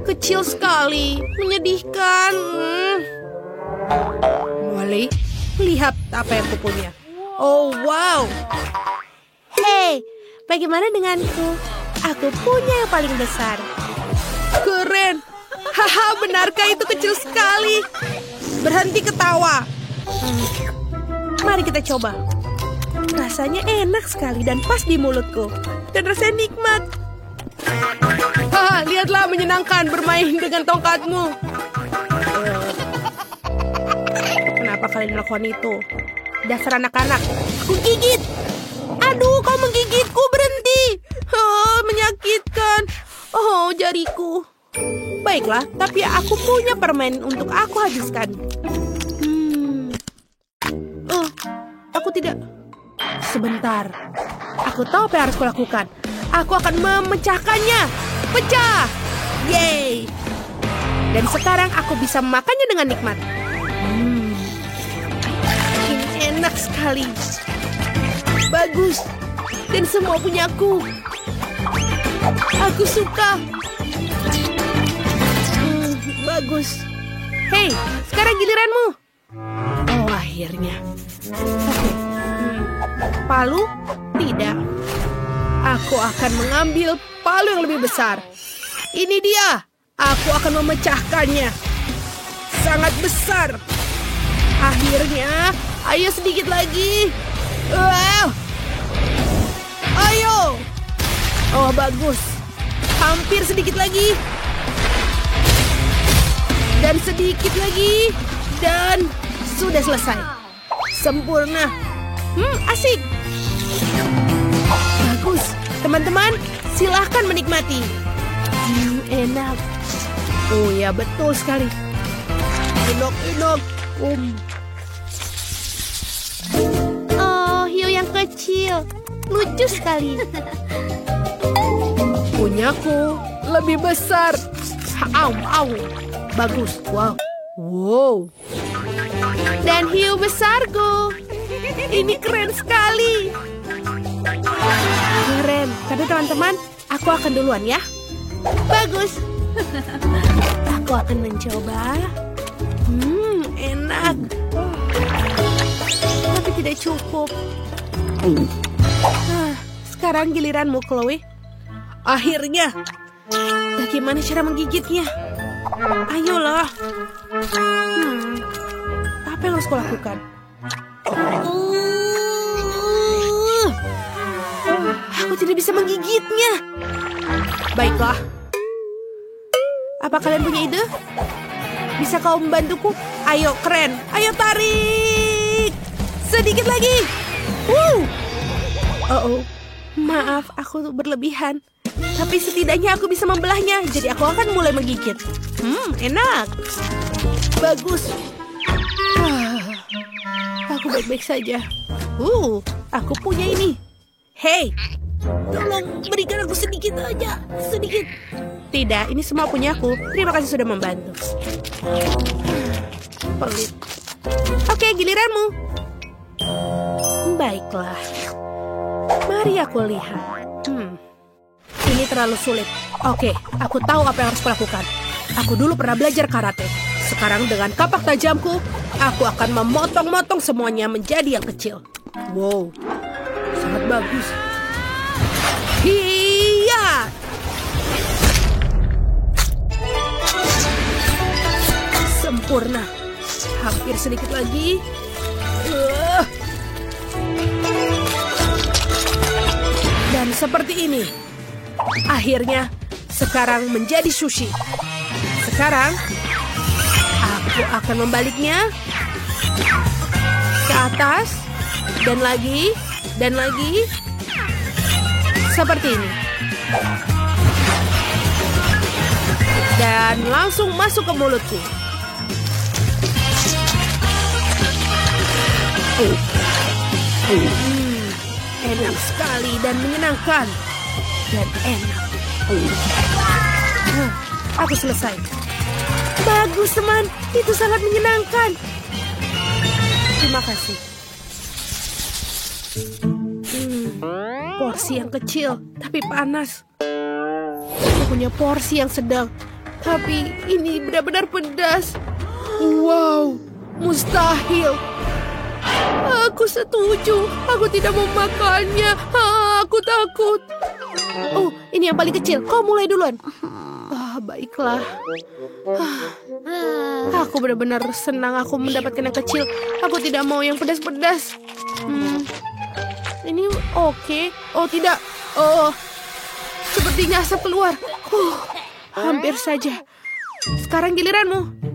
Kecil sekali, menyedihkan. Wally, lihat apa yang kupunya. Oh, wow. Hei, bagaimana denganku? Aku punya yang paling besar. Keren. Haha, benarkah itu kecil sekali? Berhenti ketawa. Mari kita coba. Rasanya enak sekali dan pas di mulutku. Dan rasanya nikmat. Haha, lihatlah menyenangkan bermain dengan tongkatmu. Kenapa kalian melakukan itu? Dasar anak-anak. Aku gigit. Aduh, kau menggigitku, berhenti. Oh, menyakitkan. Oh, jariku. Baiklah, tapi aku punya permen untuk aku habiskan. Oh, aku tidak. Sebentar. Aku tahu apa yang harus kulakukan. Aku akan memecahkannya. Pecah. Yeay. Dan sekarang aku bisa memakannya dengan nikmat. Ini enak sekali. Bagus. Dan semua punyaku. Aku suka. Bagus. Hei, sekarang giliranmu. Oh, akhirnya. Oke. Palu? Tidak. Aku akan mengambil palu yang lebih besar. Ini dia. Aku akan memecahkannya. Sangat besar. Akhirnya, ayo sedikit lagi. Wow. Ayo. Oh, bagus. Hampir sedikit lagi. Dan sedikit lagi. Dan sudah selesai. Sempurna. Asik. Bagus. Teman-teman, silahkan menikmati. Enak. Oh ya, betul sekali. Enak. Oh, hiu yang kecil. Lucu sekali. Punyaku lebih besar. Au. Bagus. Wow. Dan hiu besarku. Ini keren sekali. Keren. Tapi teman-teman, aku akan duluan ya. Bagus. Aku akan mencoba. Enak. Tapi tidak cukup. Sekarang giliranmu, Chloe. Akhirnya. Bagaimana cara menggigitnya? Ayolah. Apa yang harus kulakukan? Aku tidak bisa menggigitnya. Baiklah. Apa kalian punya ide? Bisa kau membantuku? Ayo, keren. Ayo tarik. Sedikit lagi. Oh. Maaf, aku berlebihan. Tapi setidaknya aku bisa membelahnya. Jadi aku akan mulai menggigit. Enak. Bagus. Aku baik-baik saja. Aku punya ini. Hei, tolong berikan aku sedikit aja. Sedikit. Tidak, ini semua punya aku. Terima kasih sudah membantu. Pelit. Oke, giliranmu. Baiklah. Mari aku lihat. Ini terlalu sulit. Oke, aku tahu apa yang harus kulakukan. Aku dulu pernah belajar karate. Sekarang dengan kapak tajamku, aku akan memotong-motong semuanya menjadi yang kecil. Wow, sangat bagus. Hiya! Sempurna. Hampir sedikit lagi. Dan seperti ini. Akhirnya, sekarang menjadi sushi. Sekarang, aku akan membaliknya ke atas, dan lagi, seperti ini. Dan langsung masuk ke mulutku. Enak sekali dan menyenangkan. Dan enak. Aku selesai. Bagus, teman. Itu sangat menyenangkan. Terima kasih. Porsi yang kecil, tapi panas. Aku punya porsi yang sedang, Tapi ini benar-benar pedas. Wow, mustahil. Aku setuju. Aku tidak mau makannya. Aku takut. Oh, ini yang paling kecil. Kau mulai duluan. Baiklah. Aku benar-benar senang aku mendapatkan yang kecil. Aku tidak mau yang pedas-pedas. Ini oke. Oh, tidak. Oh, sepertinya asap keluar. Hampir saja. Sekarang giliranmu.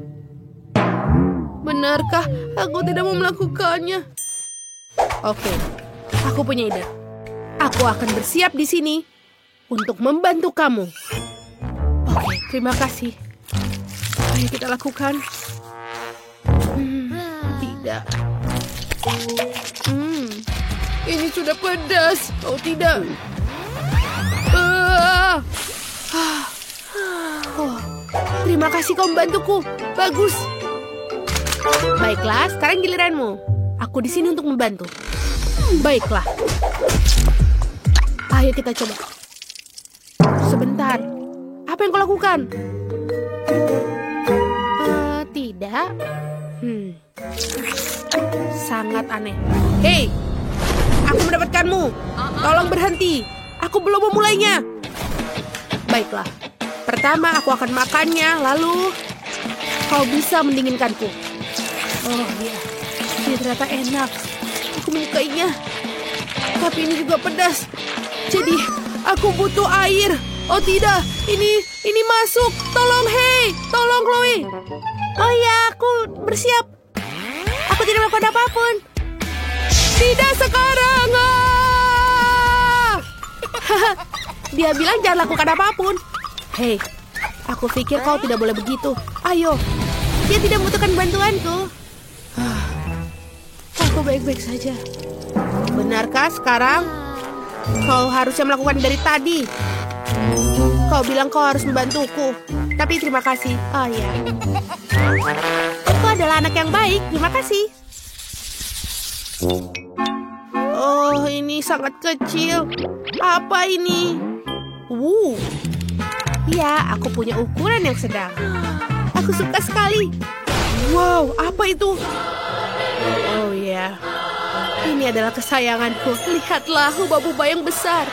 Benarkah aku tidak mau melakukannya? Oke, aku punya ide. Aku akan bersiap di sini untuk membantu kamu. Oke, terima kasih. Ayo kita lakukan. Tidak. Ini sudah pedas. Oh, tidak. Terima kasih kau membantuku. Bagus. Baiklah, sekarang giliranmu. Aku di sini untuk membantu. Baiklah. Ayo kita coba. Sebentar. Apa yang kau lakukan? Tidak. Sangat aneh. Hei, aku mendapatkanmu. Tolong berhenti. Aku belum memulainya. Baiklah. Pertama aku akan makannya, lalu kau bisa mendinginkanku. Oh iya, ini ternyata enak. Aku menyukainya. Tapi ini juga pedas. Jadi aku butuh air. Oh tidak, ini masuk. Tolong, hei, tolong Chloe. Oh iya, aku bersiap. Aku tidak melakukan apapun. Tidak sekarang. Dia bilang jangan lakukan apapun. Hei, aku pikir kau tidak boleh begitu. Ayo, dia tidak membutuhkan bantuanku. Aku baik-baik saja. Benarkah sekarang? Kau harusnya melakukan dari tadi. Kau bilang kau harus membantuku. Tapi terima kasih. Oh ya. Kau adalah anak yang baik. Terima kasih. Oh, ini sangat kecil. Apa ini? Ya, aku punya ukuran yang sedang. Aku suka sekali. Wow, apa itu? Oh ya, ini adalah kesayanganku. Lihatlah hubah-hubah yang besar.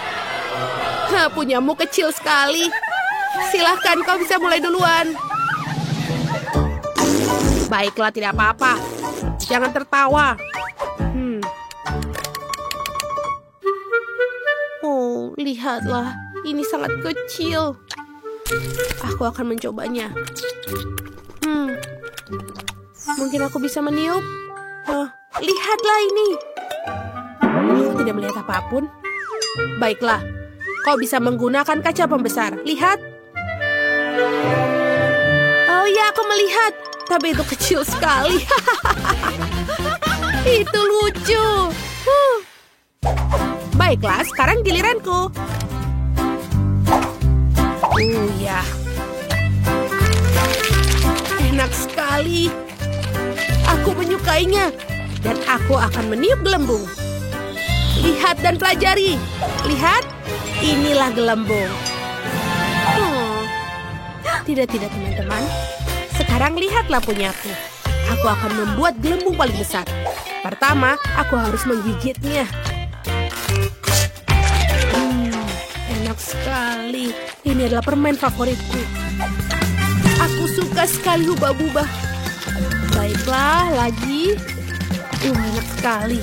Punyamu kecil sekali. Silahkan, kau bisa mulai duluan. Baiklah, tidak apa-apa. Jangan tertawa. Oh, lihatlah. Ini sangat kecil. Aku akan mencobanya. Mungkin aku bisa meniup. Lihatlah ini. Aku tidak melihat apapun. Baiklah, kau bisa menggunakan kaca pembesar. Lihat. Oh ya, aku melihat. Tapi itu kecil sekali. Itu lucu. Baiklah, sekarang giliranku. Ya. Enak sekali. Aku menyukainya. Dan aku akan meniup gelembung. Lihat dan pelajari. Lihat. Inilah gelembung. Tidak, teman-teman. Sekarang lihatlah punyaku. Aku akan membuat gelembung paling besar. Pertama, aku harus menggigitnya. Enak sekali. Ini adalah permen favoritku. Aku suka sekali hubah-hubah. Baiklah, lagi. Enak sekali.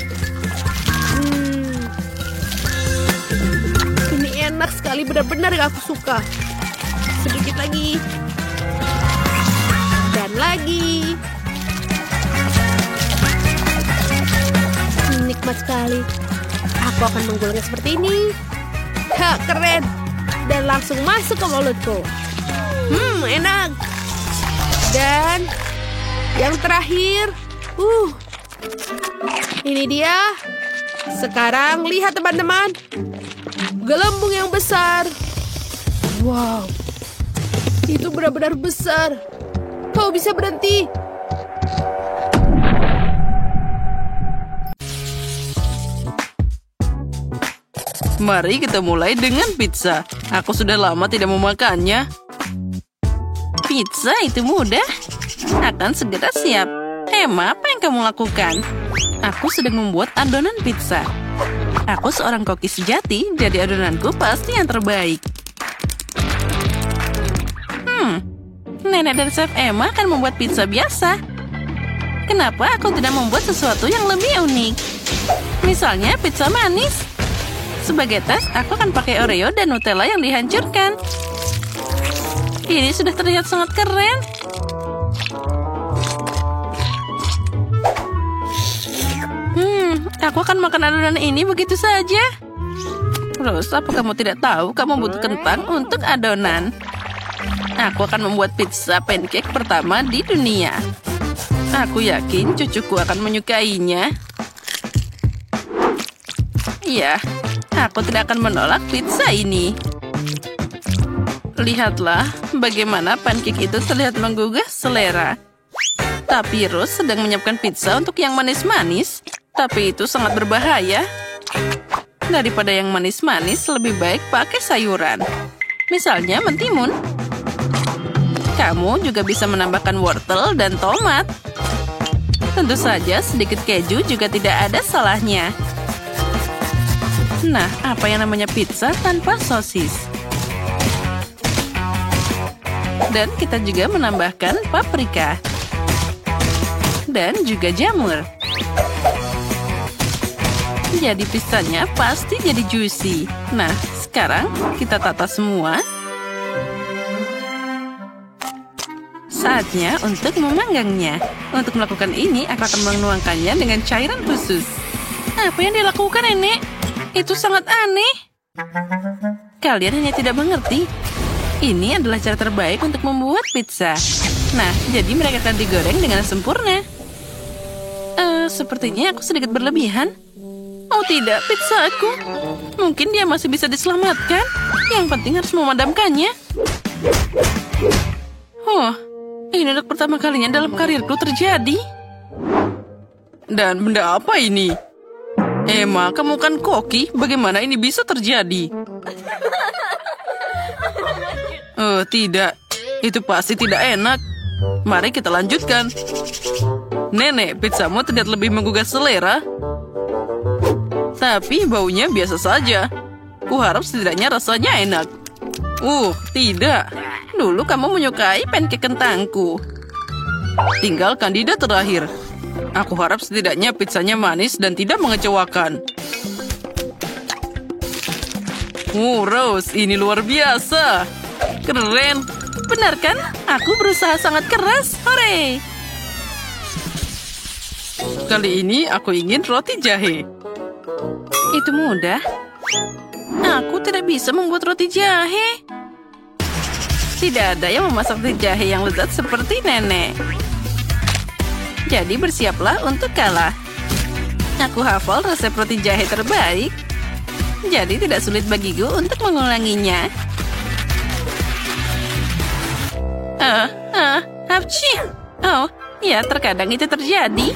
Ini enak sekali, benar-benar yang aku suka. Sedikit lagi. Dan lagi. Nikmat sekali. Aku akan menggulungnya seperti ini. Keren. Dan langsung masuk ke mulutku. Enak. Dan yang terakhir. Ini dia. Sekarang lihat teman-teman. Gelembung yang besar. Wow. Itu benar-benar besar. Kau bisa berhenti. Mari kita mulai dengan pizza. Aku sudah lama tidak memakannya. Pizza itu mudah. Akan segera siap. Emma, apa yang kamu lakukan? Aku sedang membuat adonan pizza. Aku seorang koki sejati, jadi adonanku pasti yang terbaik. Nenek dan Chef Emma akan membuat pizza biasa. Kenapa aku tidak membuat sesuatu yang lebih unik? Misalnya pizza manis. Sebagai tes, aku akan pakai Oreo dan Nutella yang dihancurkan. Ini sudah terlihat sangat keren. Aku akan makan adonan ini begitu saja. Rose, apa kamu tidak tahu kamu butuh kentang untuk adonan? Aku akan membuat pizza pancake pertama di dunia. Aku yakin cucuku akan menyukainya. Iya, aku tidak akan menolak pizza ini. Lihatlah bagaimana pancake itu terlihat menggugah selera. Tapi Rose sedang menyiapkan pizza untuk yang manis-manis. Tapi itu sangat berbahaya. Daripada yang manis-manis, lebih baik pakai sayuran. Misalnya mentimun. Kamu juga bisa menambahkan wortel dan tomat. Tentu saja sedikit keju juga tidak ada salahnya. Nah, apa yang namanya pizza tanpa sosis? Dan kita juga menambahkan paprika. Dan juga jamur. Jadi pizzanya pasti jadi juicy. Nah, sekarang kita tata semua. Saatnya untuk memanggangnya. Untuk melakukan ini, aku akan menuangkannya dengan cairan khusus. Apa yang dilakukan, Nenek? Itu sangat aneh. Kalian hanya tidak mengerti. Ini adalah cara terbaik untuk membuat pizza. Nah, jadi mereka akan digoreng dengan sempurna. Sepertinya aku sedikit berlebihan. Oh tidak, pizza aku. Mungkin dia masih bisa diselamatkan. Yang penting harus memadamkannya. Ini untuk pertama kalinya dalam karirku terjadi. Dan benda apa ini? Emma, kamu kan koki. Bagaimana ini bisa terjadi? Oh tidak, itu pasti tidak enak. Mari kita lanjutkan. Nenek, pizzamu terlihat lebih menggugah selera. Tapi baunya biasa saja. Kuharap setidaknya rasanya enak. Tidak. Dulu kamu menyukai pancake kentangku. Tinggal kandidat terakhir. Aku harap setidaknya pizzanya manis dan tidak mengecewakan. Rose, ini luar biasa. Keren. Benar kan? Aku berusaha sangat keras. Hore! Kali ini aku ingin roti jahe. Itu mudah. Aku tidak bisa membuat roti jahe. Tidak ada yang memasak roti jahe yang lezat seperti Nenek. Jadi bersiaplah untuk kalah. Aku hafal resep roti jahe terbaik. Jadi tidak sulit bagiku untuk mengulanginya. Hapci. Oh, ya terkadang itu terjadi.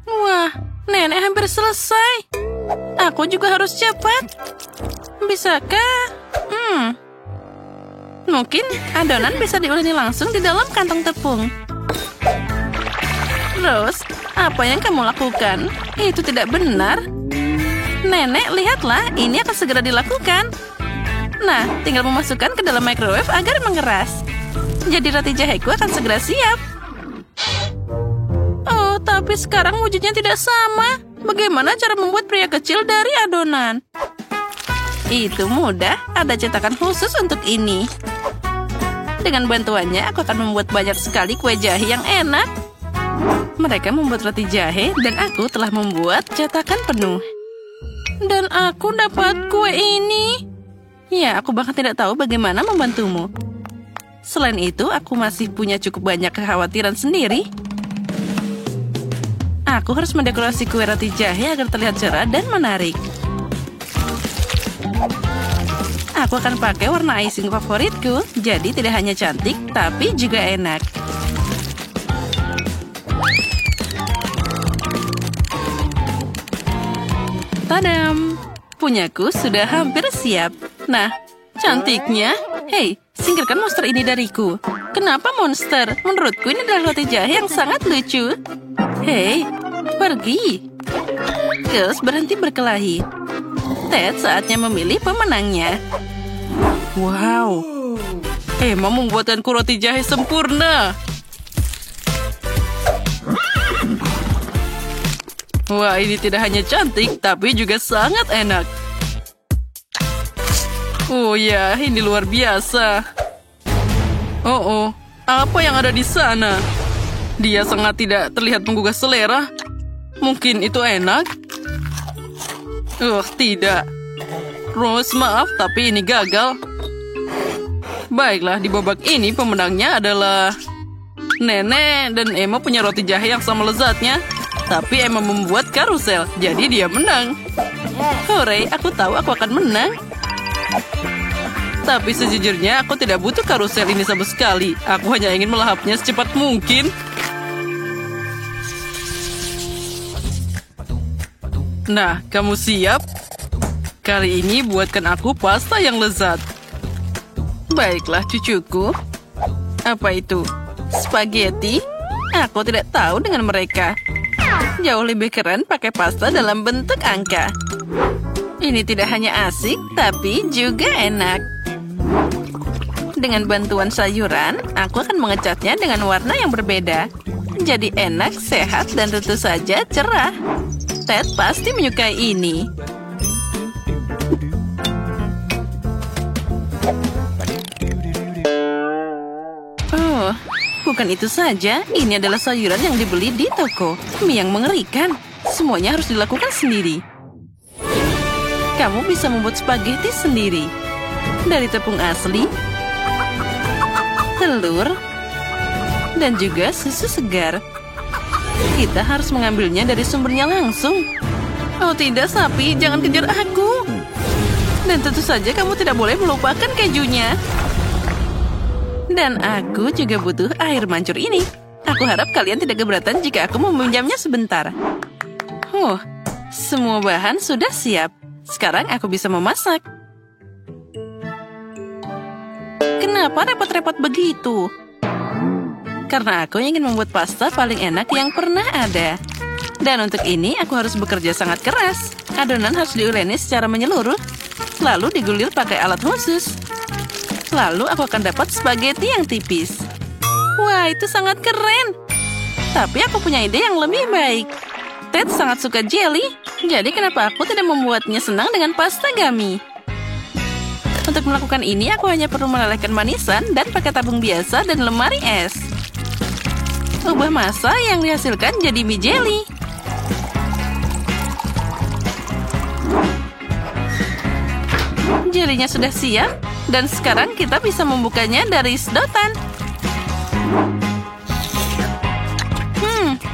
Wah, Nenek hampir selesai. Aku juga harus cepat. Bisakah? Mungkin adonan bisa diuleni langsung di dalam kantong tepung. Rose, apa yang kamu lakukan? Itu tidak benar. Nenek, lihatlah, ini akan segera dilakukan. Nah, tinggal memasukkan ke dalam microwave agar mengeras. Jadi roti jaheku akan segera siap. Oh, tapi sekarang wujudnya tidak sama. Bagaimana cara membuat pria kecil dari adonan? Itu mudah, ada cetakan khusus untuk ini. Dengan bantuannya, aku akan membuat banyak sekali kue jahe yang enak. Mereka membuat roti jahe, dan aku telah membuat cetakan penuh. Dan aku dapat kue ini. Ya, aku bahkan tidak tahu bagaimana membantumu. Selain itu, aku masih punya cukup banyak kekhawatiran sendiri. Aku harus mendekorasi kue roti jahe agar terlihat cerah dan menarik. Aku akan pakai warna icing favoritku, jadi tidak hanya cantik, tapi juga enak. Tadam! Punyaku sudah hampir siap. Nah, cantiknya. Hei, Singkirkan monster ini dariku. Kenapa monster? Menurutku ini adalah roti jahe yang sangat lucu. Hei, pergi. Girls, berhenti berkelahi. Ted, saatnya memilih pemenangnya. Wow, Emma membuatkanku roti jahe sempurna. Wah, ini tidak hanya cantik, tapi juga sangat enak. Oh ya, ini luar biasa. Oh, apa yang ada di sana? Dia sangat tidak terlihat menggugah selera. Mungkin itu enak? Tidak. Rose, maaf, tapi ini gagal. Baiklah, di babak ini pemenangnya adalah Nenek, dan Emma punya roti jahe yang sama lezatnya. Tapi Emma membuat karusel, jadi dia menang. Hore, aku tahu aku akan menang. Tapi sejujurnya aku tidak butuh karusel ini sama sekali. Aku hanya ingin melahapnya secepat mungkin. Nah, kamu siap? Kali ini buatkan aku pasta yang lezat. Baiklah, cucuku. Apa itu? Spaghetti? Aku tidak tahu dengan mereka. Jauh lebih keren pakai pasta dalam bentuk angka. Ini tidak hanya asik, tapi juga enak. Dengan bantuan sayuran, aku akan mengecatnya dengan warna yang berbeda. Jadi enak, sehat, dan tentu saja cerah. Ted pasti menyukai ini. Oh, bukan itu saja. Ini adalah sayuran yang dibeli di toko. Mie yang mengerikan. Semuanya harus dilakukan sendiri. Kamu bisa membuat spaghetti sendiri. Dari tepung asli, telur, dan juga susu segar. Kita harus mengambilnya dari sumbernya langsung. Oh tidak, sapi, jangan kejar aku. Dan tentu saja kamu tidak boleh melupakan kejunya. Dan aku juga butuh air mancur ini. Aku harap kalian tidak keberatan jika aku meminjamnya sebentar. Semua bahan sudah siap. Sekarang aku bisa memasak. Kenapa repot-repot begitu? Karena aku ingin membuat pasta paling enak yang pernah ada. Dan untuk ini aku harus bekerja sangat keras. Adonan harus diuleni secara menyeluruh. Lalu digulir pakai alat khusus. Lalu aku akan dapat spaghetti yang tipis. Wah, itu sangat keren. Tapi aku punya ide yang lebih baik. Ted sangat suka jelly. Jadi kenapa aku tidak membuatnya senang dengan pasta gummy? Untuk melakukan ini, aku hanya perlu melelehkan manisan dan pakai tabung biasa dan lemari es. Ubah massa yang dihasilkan jadi mie jelly. Jelinya sudah siap, dan sekarang kita bisa membukanya dari sedotan.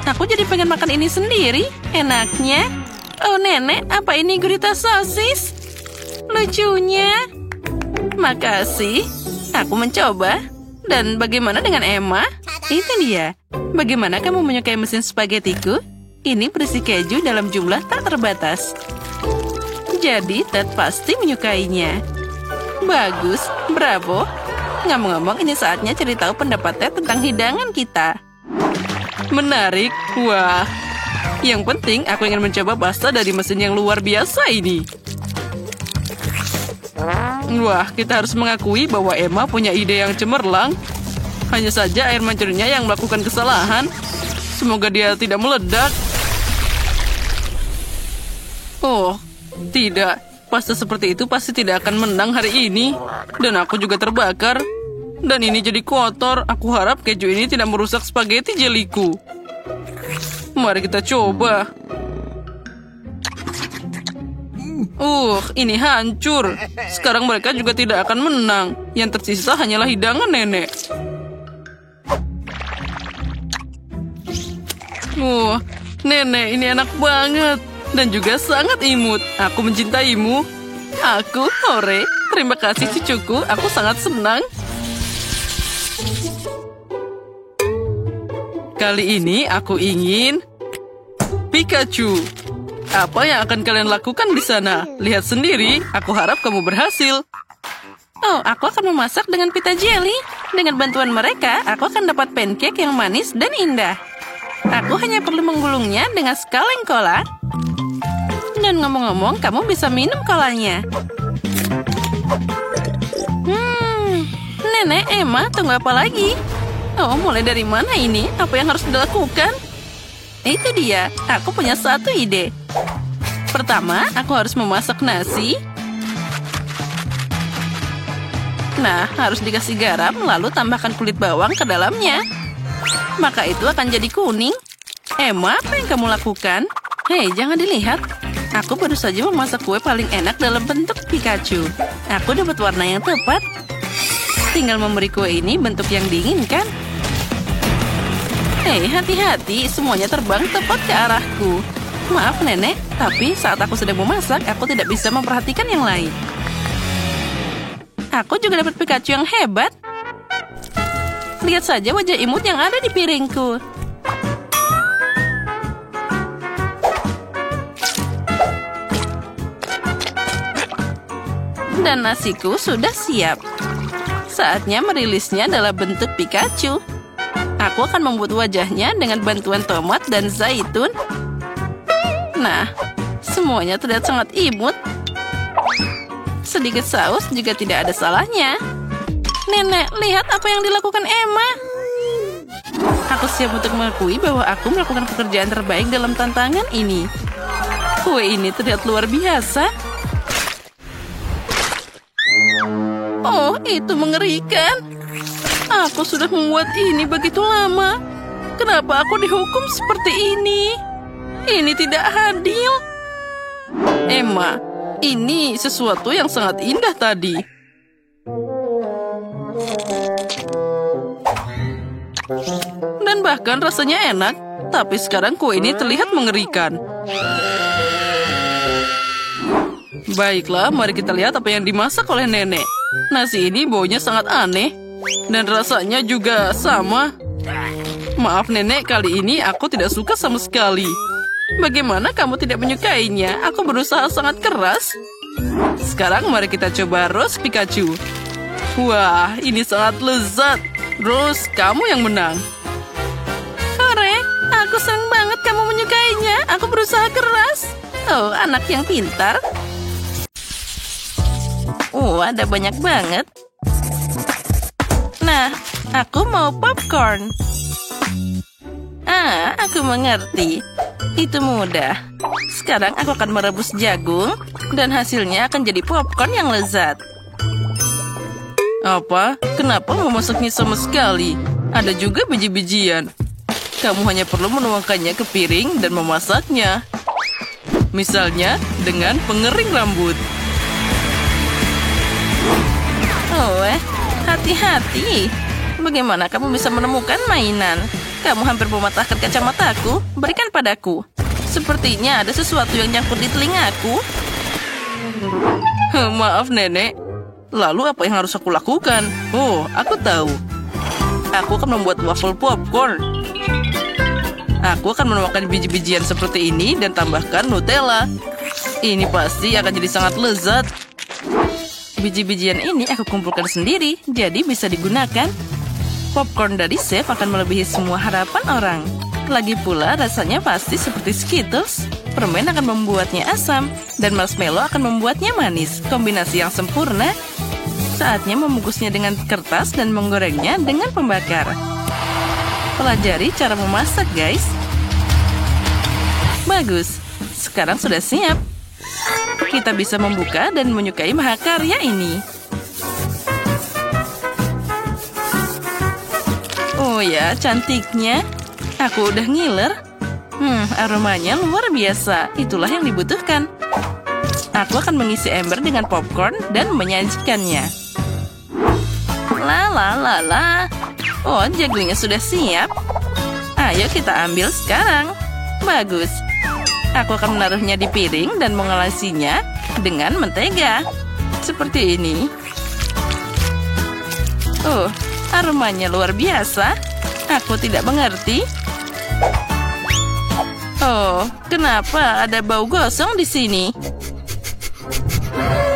Aku jadi pengen makan ini sendiri. Enaknya. Oh, Nenek, apa ini gurita sosis? Lucunya. Makasih. Aku mencoba. Dan bagaimana dengan Emma? Itu dia. Bagaimana kamu menyukai mesin spagettiku? Ini berisi keju dalam jumlah tak terbatas. Jadi Ted pasti menyukainya. Bagus, bravo. Ngomong-ngomong, ini saatnya cari tahu pendapat Ted tentang hidangan kita. Menarik. Wah. Yang penting aku ingin mencoba pasta dari mesin yang luar biasa ini. Wah, kita harus mengakui bahwa Emma punya ide yang cemerlang. Hanya saja air mancurnya yang melakukan kesalahan. Semoga dia tidak meledak. Oh, tidak. Pasta seperti itu pasti tidak akan menang hari ini. Dan aku juga terbakar. Dan ini jadi kotor. Aku harap keju ini tidak merusak spaghetti jeliku. Mari kita coba. Ini hancur. Sekarang mereka juga tidak akan menang. Yang tersisa hanyalah hidangan Nenek. Nenek, ini enak banget. Dan juga sangat imut. Aku mencintaimu. Aku, hore. Terima kasih cucuku. Aku sangat senang. Kali ini aku ingin Pikachu. Apa yang akan kalian lakukan di sana? Lihat sendiri. Aku harap kamu berhasil. Oh, aku akan memasak dengan pita jelly. Dengan bantuan mereka, aku akan dapat pancake yang manis dan indah. Aku hanya perlu menggulungnya dengan sekaleng cola. Dan ngomong-ngomong, kamu bisa minum kolanya. Nenek, Emma, tunggu apa lagi? Oh, mulai dari mana ini? Apa yang harus dilakukan? Itu dia, aku punya satu ide. Pertama, aku harus memasak nasi. Nah, harus dikasih garam, lalu tambahkan kulit bawang ke dalamnya. Maka itu akan jadi kuning. Emma, apa yang kamu lakukan? Hei, jangan dilihat. Aku baru saja memasak kue paling enak dalam bentuk Pikachu. Aku dapat warna yang tepat. Tinggal memberi kue ini bentuk yang diinginkan. Hei, hati-hati, semuanya terbang tepat ke arahku. Maaf, Nenek, tapi saat aku sedang memasak, aku tidak bisa memperhatikan yang lain. Aku juga dapat Pikachu yang hebat. Lihat saja wajah imut yang ada di piringku. Dan nasiku sudah siap. Saatnya merilisnya dalam bentuk Pikachu. Aku akan membuat wajahnya dengan bantuan tomat dan zaitun. Nah, semuanya terlihat sangat imut. Sedikit saus juga tidak ada salahnya. Nenek, lihat apa yang dilakukan Emma. Aku siap untuk mengakui bahwa aku melakukan pekerjaan terbaik dalam tantangan ini. Kue ini terlihat luar biasa. Oh, itu mengerikan. Aku sudah membuat ini begitu lama. Kenapa aku dihukum seperti ini? Ini tidak adil. Emma, ini sesuatu yang sangat indah tadi. Dan bahkan rasanya enak. Tapi sekarang kue ini terlihat mengerikan. Baiklah, mari kita lihat apa yang dimasak oleh nenek. Nasi ini baunya sangat aneh. Dan rasanya juga sama. Maaf nenek, kali ini aku tidak suka sama sekali. Bagaimana kamu tidak menyukainya? Aku berusaha sangat keras. Sekarang mari kita coba Rose Pikachu. Wah, ini sangat lezat. Rose, kamu yang menang. Hore, aku senang banget kamu menyukainya. Aku berusaha keras. Oh, anak yang pintar. Oh, ada banyak banget. Nah, aku mau popcorn. Aku mengerti. Itu mudah. Sekarang aku akan merebus jagung, dan hasilnya akan jadi popcorn yang lezat. Apa? Kenapa memasaknya sama sekali? Ada juga biji-bijian. Kamu hanya perlu menuangkannya ke piring dan memasaknya. Misalnya, dengan pengering rambut. Oh, hati-hati. Bagaimana kamu bisa menemukan mainan? Kamu hampir mematahkan kacamataku. Berikan padaku. Sepertinya ada sesuatu yang nyangkut di telingaku. Maaf, Nenek. Lalu apa yang harus aku lakukan? Oh, aku tahu. Aku akan membuat waffle popcorn. Aku akan menuangkan biji-bijian seperti ini dan tambahkan Nutella. Ini pasti akan jadi sangat lezat. Biji-bijian ini aku kumpulkan sendiri, jadi bisa digunakan. Popcorn dari chef akan melebihi semua harapan orang. Lagi pula rasanya pasti seperti Skittles. Permen akan membuatnya asam, dan marshmallow akan membuatnya manis. Kombinasi yang sempurna. Saatnya membungkusnya dengan kertas dan menggorengnya dengan pembakar. Pelajari cara memasak, guys. Bagus. Sekarang sudah siap. Kita bisa membuka dan menyukai mahakarya ini. Oh ya, cantiknya. Aku udah ngiler. Aromanya luar biasa. Itulah yang dibutuhkan. Aku akan mengisi ember dengan popcorn dan menyajikannya. La. Oh, jagungnya sudah siap. Ayo kita ambil sekarang. Bagus. Aku akan menaruhnya di piring dan mengolesinya dengan mentega. Seperti ini. Oh, aromanya luar biasa. Aku tidak mengerti. Oh, kenapa ada bau gosong di sini?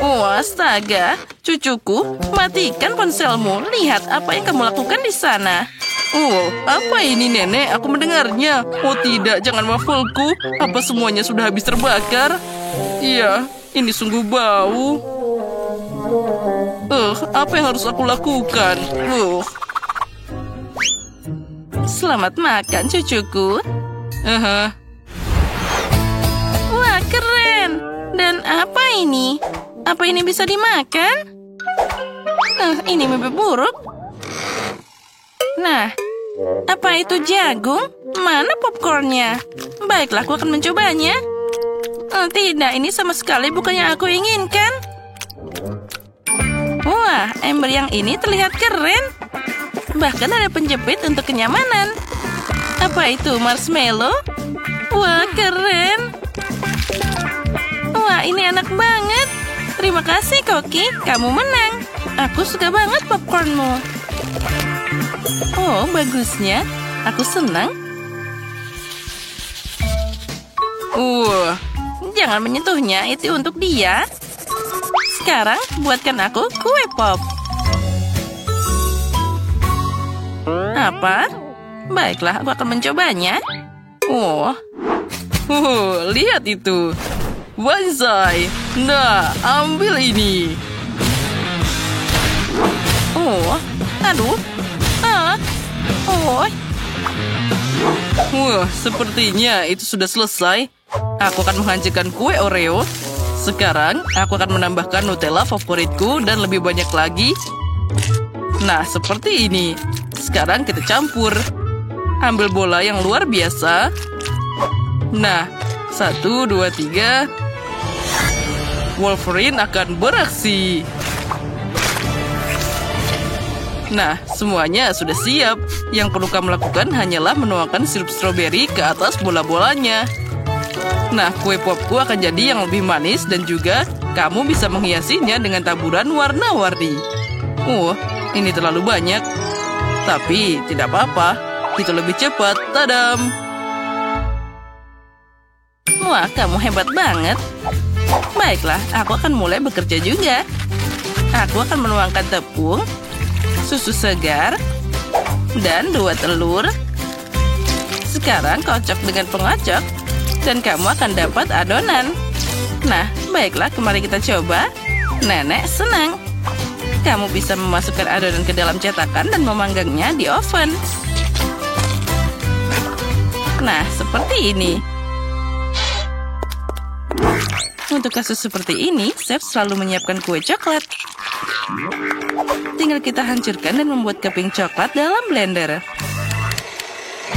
Oh, astaga. Cucuku, matikan ponselmu. Lihat apa yang kamu lakukan di sana. Oh, apa ini nenek? Aku mendengarnya. Oh tidak, jangan wafelku. Apa semuanya sudah habis terbakar? Iya, ini sungguh bau. Apa yang harus aku lakukan? Selamat makan, cucuku. Wah, keren. Dan apa ini? Apa ini bisa dimakan? Ini mimpi buruk. Nah, apa itu jagung? Mana popcornnya? Baiklah, aku akan mencobanya. Tidak, ini sama sekali bukan yang aku inginkan. Wah, ember yang ini terlihat keren. Bahkan ada penjepit untuk kenyamanan. Apa itu, marshmallow? Wah, keren. Wah, ini enak banget. Terima kasih, Koki. Kamu menang. Aku suka banget popcornmu. Oh, bagusnya. Aku senang. Jangan menyentuhnya. Itu untuk dia. Sekarang, buatkan aku kue pop. Apa? Baiklah, aku akan mencobanya. Lihat itu. Banzai. Nah, ambil ini. Aduh. Sepertinya itu sudah selesai. Aku akan menghancurkan kue Oreo. Sekarang, aku akan menambahkan Nutella favoritku dan lebih banyak lagi. Nah, seperti ini. Sekarang kita campur. Ambil bola yang luar biasa. Nah, 1, 2, 3. Wolverine akan beraksi. Nah, semuanya sudah siap. Yang perlu kamu lakukan hanyalah menuangkan sirup stroberi ke atas bola-bolanya. Nah, kue popku akan jadi yang lebih manis dan juga kamu bisa menghiasinya dengan taburan warna-warni. Ini terlalu banyak. Tapi tidak apa-apa. Itu lebih cepat. Tadam! Wah, kamu hebat banget. Baiklah, aku akan mulai bekerja juga. Aku akan menuangkan tepung, susu segar, dan 2 telur. Sekarang kocok dengan pengocok, dan kamu akan dapat adonan. Nah, baiklah, mari kita coba. Nenek senang. Kamu bisa memasukkan adonan ke dalam cetakan dan memanggangnya di oven. Nah, seperti ini. Untuk kasus seperti ini, chef selalu menyiapkan kue coklat. Tinggal kita hancurkan dan membuat keping coklat dalam blender.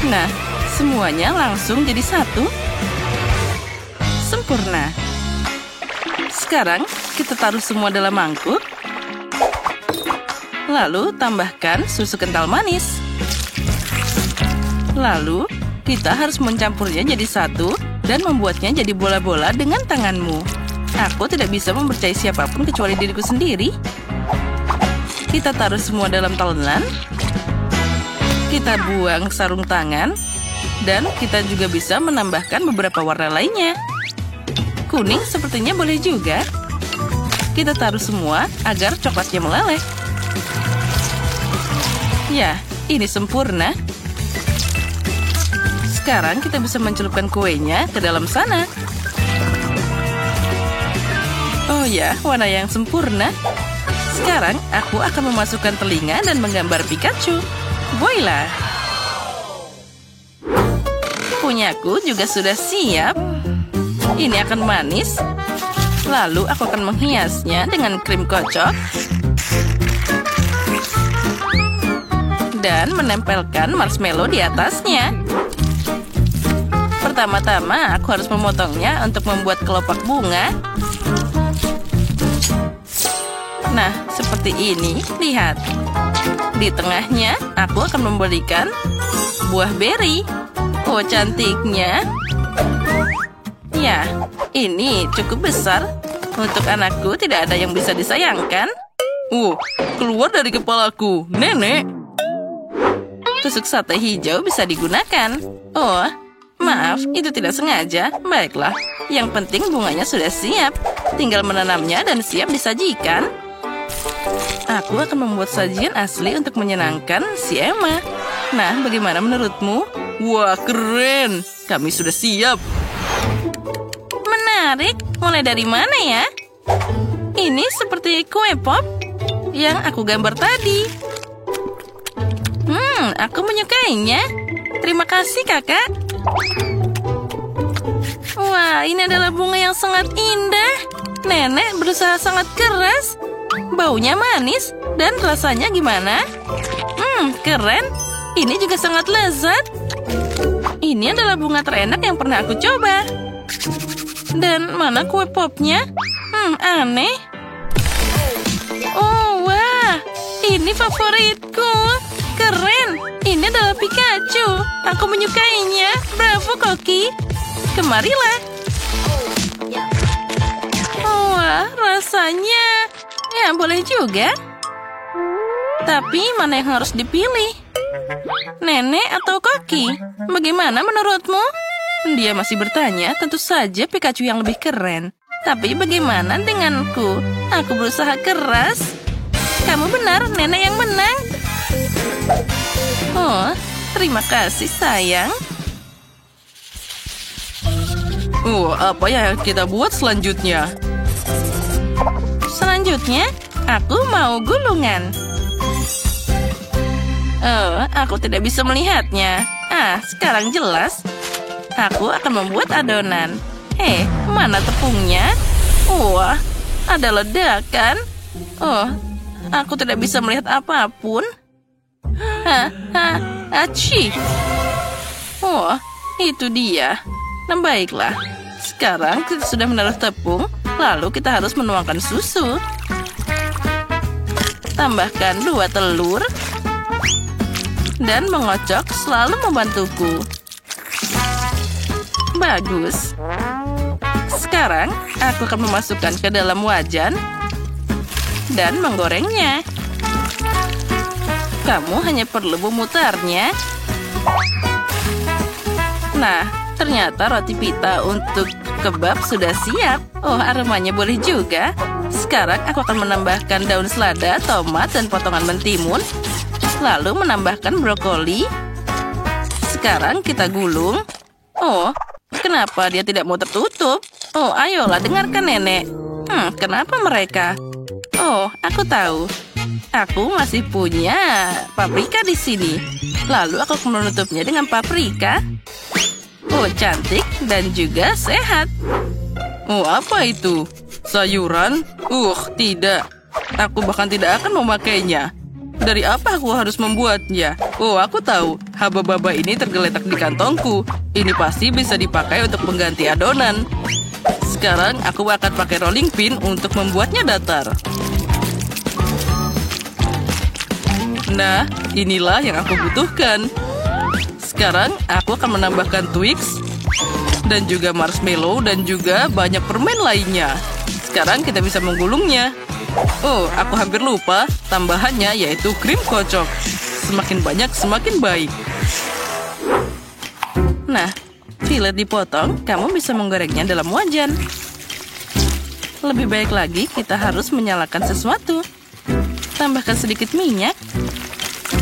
Nah, semuanya langsung jadi satu. Sempurna. Sekarang, kita taruh semua dalam mangkuk. Lalu, tambahkan susu kental manis. Lalu, kita harus mencampurnya jadi satu dan membuatnya jadi bola-bola dengan tanganmu. Aku tidak bisa mempercayai siapapun kecuali diriku sendiri. Kita taruh semua dalam talenan. Kita buang sarung tangan. Dan kita juga bisa menambahkan beberapa warna lainnya. Kuning sepertinya boleh juga. Kita taruh semua agar coklatnya meleleh. Ya, ini sempurna. Sekarang kita bisa mencelupkan kuenya ke dalam sana. Oh ya, warna yang sempurna. Sekarang aku akan memasukkan telinga dan menggambar Pikachu. Voila! Punyaku juga sudah siap. Ini akan manis. Lalu aku akan menghiasnya dengan krim kocok. Dan menempelkan marshmallow di atasnya. Pertama-tama, aku harus memotongnya untuk membuat kelopak bunga. Nah, seperti ini. Lihat. Di tengahnya, aku akan memberikan buah beri. Oh, cantiknya. Ya, ini cukup besar. Untuk anakku tidak ada yang bisa disayangkan. Keluar dari kepalaku. Nenek. Tusuk sate hijau bisa digunakan. Oh, maaf, itu tidak sengaja. Baiklah, yang penting bunganya sudah siap. Tinggal menanamnya dan siap disajikan. Aku akan membuat sajian asli untuk menyenangkan si Emma. Nah, bagaimana menurutmu? Wah, keren! Kami sudah siap. Menarik. Mulai dari mana ya? Ini seperti kue pop yang aku gambar tadi. Aku menyukainya. Terima kasih, kakak. Wah, ini adalah bunga yang sangat indah. Nenek berusaha sangat keras. Baunya manis dan rasanya gimana? Keren. Ini juga sangat lezat. Ini adalah bunga terenak yang pernah aku coba. Dan mana kue popnya? Aneh. Oh, wah. Ini favoritku. Keren. Ini adalah Pikachu. Aku menyukainya. Bravo, Koki. Kemarilah. Wah, rasanya. Ya, boleh juga. Tapi mana yang harus dipilih? Nenek atau Koki? Bagaimana menurutmu? Dia masih bertanya, tentu saja Pikachu yang lebih keren. Tapi bagaimana denganku? Aku berusaha keras. Kamu benar, nenek yang menang. Oh, terima kasih, sayang. Apa yang kita buat selanjutnya? Selanjutnya, aku mau gulungan. Aku tidak bisa melihatnya. Sekarang jelas. Aku akan membuat adonan. Mana tepungnya? Wah, ada ledakan. Aku tidak bisa melihat apapun. Aci. Itu dia. Nah, baiklah. Sekarang kita sudah menaruh tepung, lalu kita harus menuangkan susu. Tambahkan 2 telur. Dan mengocok selalu membantuku. Bagus. Sekarang, aku akan memasukkan ke dalam wajan dan menggorengnya. Kamu hanya perlu memutarnya. Nah, ternyata roti pita untuk kebab sudah siap. Aromanya boleh juga. Sekarang aku akan menambahkan daun selada, tomat, dan potongan mentimun. Lalu menambahkan brokoli. Sekarang kita gulung. Kenapa dia tidak mau tertutup? Ayolah, dengarkan nenek. Kenapa mereka? Aku tahu. Aku masih punya paprika di sini. Lalu aku akan menutupnya dengan paprika. Cantik dan juga sehat. Apa itu? Sayuran? Tidak. Aku bahkan tidak akan memakainya. Dari apa aku harus membuatnya? Aku tahu. Haba-baba ini tergeletak di kantongku. Ini pasti bisa dipakai untuk mengganti adonan. Sekarang aku akan pakai rolling pin untuk membuatnya datar. Nah, inilah yang aku butuhkan. Sekarang aku akan menambahkan Twix dan juga marshmallow dan juga banyak permen lainnya. Sekarang kita bisa menggulungnya. Aku hampir lupa. Tambahannya yaitu krim kocok. Semakin banyak, semakin baik. Nah, filet dipotong, kamu bisa menggorengnya dalam wajan. Lebih baik lagi, kita harus menyalakan sesuatu. Tambahkan sedikit minyak.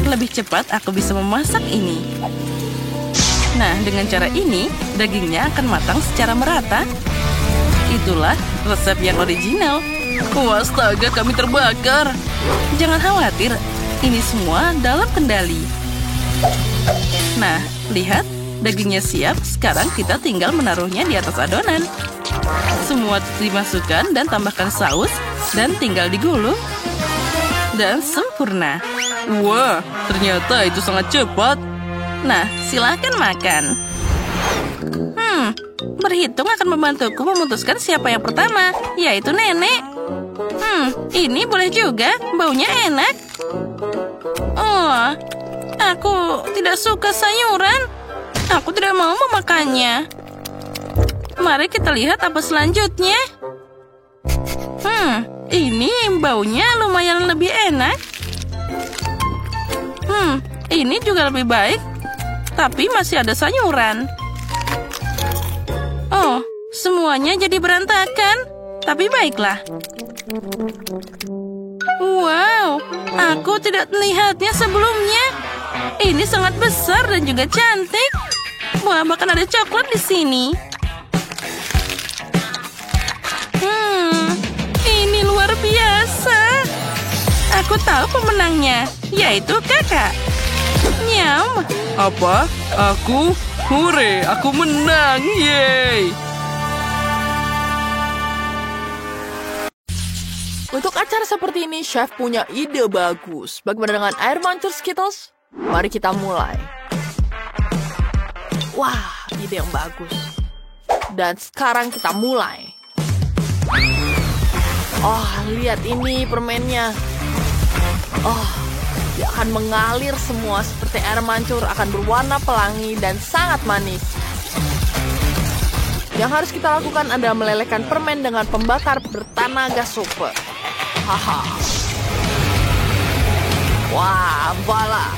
Lebih cepat aku bisa memasak ini. Nah, dengan cara ini, dagingnya akan matang secara merata. Itulah resep yang original. Astaga, kami terbakar. Jangan khawatir, ini semua dalam kendali. Nah, lihat, dagingnya siap. Sekarang kita tinggal menaruhnya di atas adonan. Semua dimasukkan dan tambahkan saus, dan tinggal digulung. Dan sempurna. Wah, ternyata itu sangat cepat. Nah, silakan makan. Berhitung akan membantuku memutuskan siapa yang pertama, yaitu nenek. Ini boleh juga, baunya enak. Aku tidak suka sayuran. Aku tidak mau memakannya. Mari kita lihat apa selanjutnya. Ini baunya lumayan lebih enak. Ini juga lebih baik. Tapi masih ada sayuran. Semuanya jadi berantakan. Tapi baiklah. Wow, aku tidak melihatnya sebelumnya. Ini sangat besar dan juga cantik. Wah, bahkan ada coklat di sini. Ini luar biasa. Aku tahu pemenangnya, yaitu kakak. Nyam. Apa? Aku? Hore, aku menang. Yeay. Untuk acara seperti ini, Chef punya ide bagus. Bagaimana dengan air mancur Skittles? Mari kita mulai. Wah, ide yang bagus. Dan sekarang kita mulai. Oh, lihat ini permennya. Oh, dia akan mengalir semua seperti air mancur, akan berwarna pelangi dan sangat manis. Yang harus kita lakukan adalah melelehkan permen dengan pembakar bertenaga super. Haha. Wah, bala.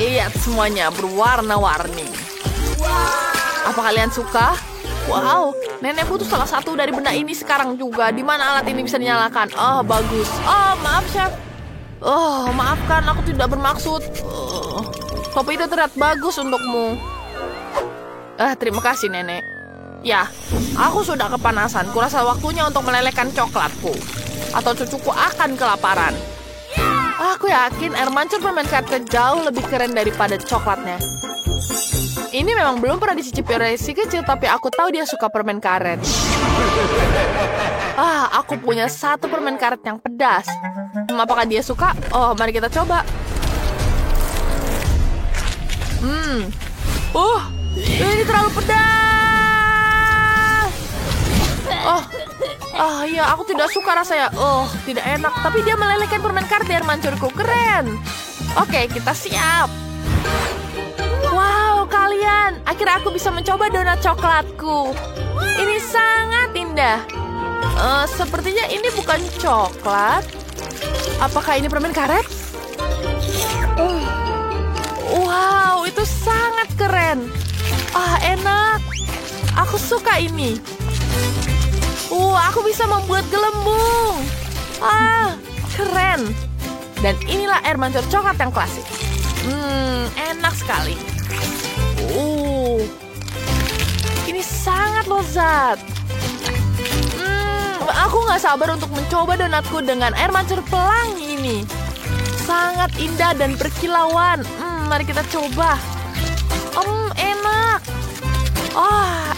Lihat semuanya berwarna-warni. Apa kalian suka? Wow, nenek butuh salah satu dari benda ini sekarang juga. Di mana alat ini bisa dinyalakan? Oh, bagus. Oh, maaf, Chef. Oh, maafkan, aku tidak bermaksud. Topi itu terlihat bagus untukmu. Terima kasih, Nenek. Ya, aku sudah kepanasan. Kurasa waktunya untuk melelehkan coklatku. Atau cucuku akan kelaparan. Aku yakin air mancur permen karet jauh lebih keren daripada coklatnya. Ini memang belum pernah dicicipi oleh si kecil, tapi aku tahu dia suka permen karet. Aku punya satu permen karet yang pedas. Apakah dia suka? Oh, mari kita coba. Ini terlalu pedas. Iya, aku tidak suka rasanya. Tidak enak. Tapi dia melelehkan permen karet di air mancurku. Keren. Oke, kita siap. Wow, kalian. Akhirnya aku bisa mencoba donat coklatku. Ini sangat indah. Sepertinya ini bukan coklat. Apakah ini permen karet? Wow, itu sangat keren. Enak. Aku suka ini. Aku bisa membuat gelembung. Keren. Dan inilah air mancur coklat yang klasik. Enak sekali. Ini sangat lezat. Aku nggak sabar untuk mencoba donatku dengan air mancur pelangi ini. Sangat indah dan berkilauan. Mari kita coba. Enak.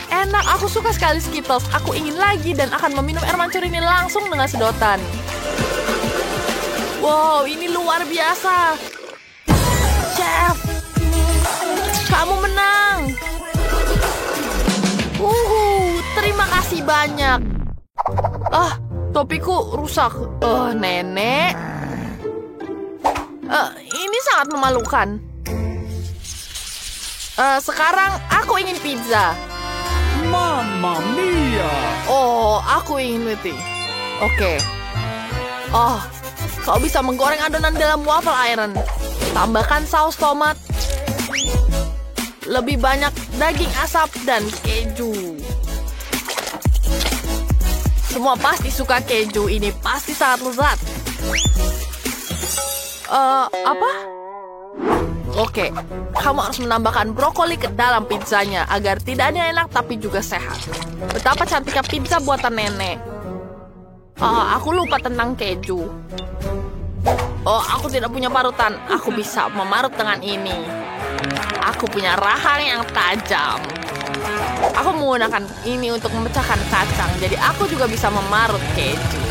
Enak. Aku suka sekali Skittles. Aku ingin lagi dan akan meminum air mancur ini langsung dengan sedotan. Wow, ini luar biasa. Chef, kamu menang. Terima kasih banyak. Topiku rusak. Nenek. Ini sangat memalukan. Sekarang aku ingin pizza. Mamma mia. Aku ingin roti. Oke. Kau bisa menggoreng adonan dalam waffle iron. Tambahkan saus tomat. Lebih banyak daging asap dan keju. Semua pasti suka keju. Ini pasti sangat lezat. Apa? Oke, kamu harus menambahkan brokoli ke dalam pizzanya agar tidak hanya enak tapi juga sehat. Betapa cantiknya pizza buatan nenek. Aku lupa tentang keju. Aku tidak punya parutan. Aku bisa memarut dengan ini. Aku punya rahang yang tajam. Aku menggunakan ini untuk memecahkan kacang. Jadi aku juga bisa memarut keju.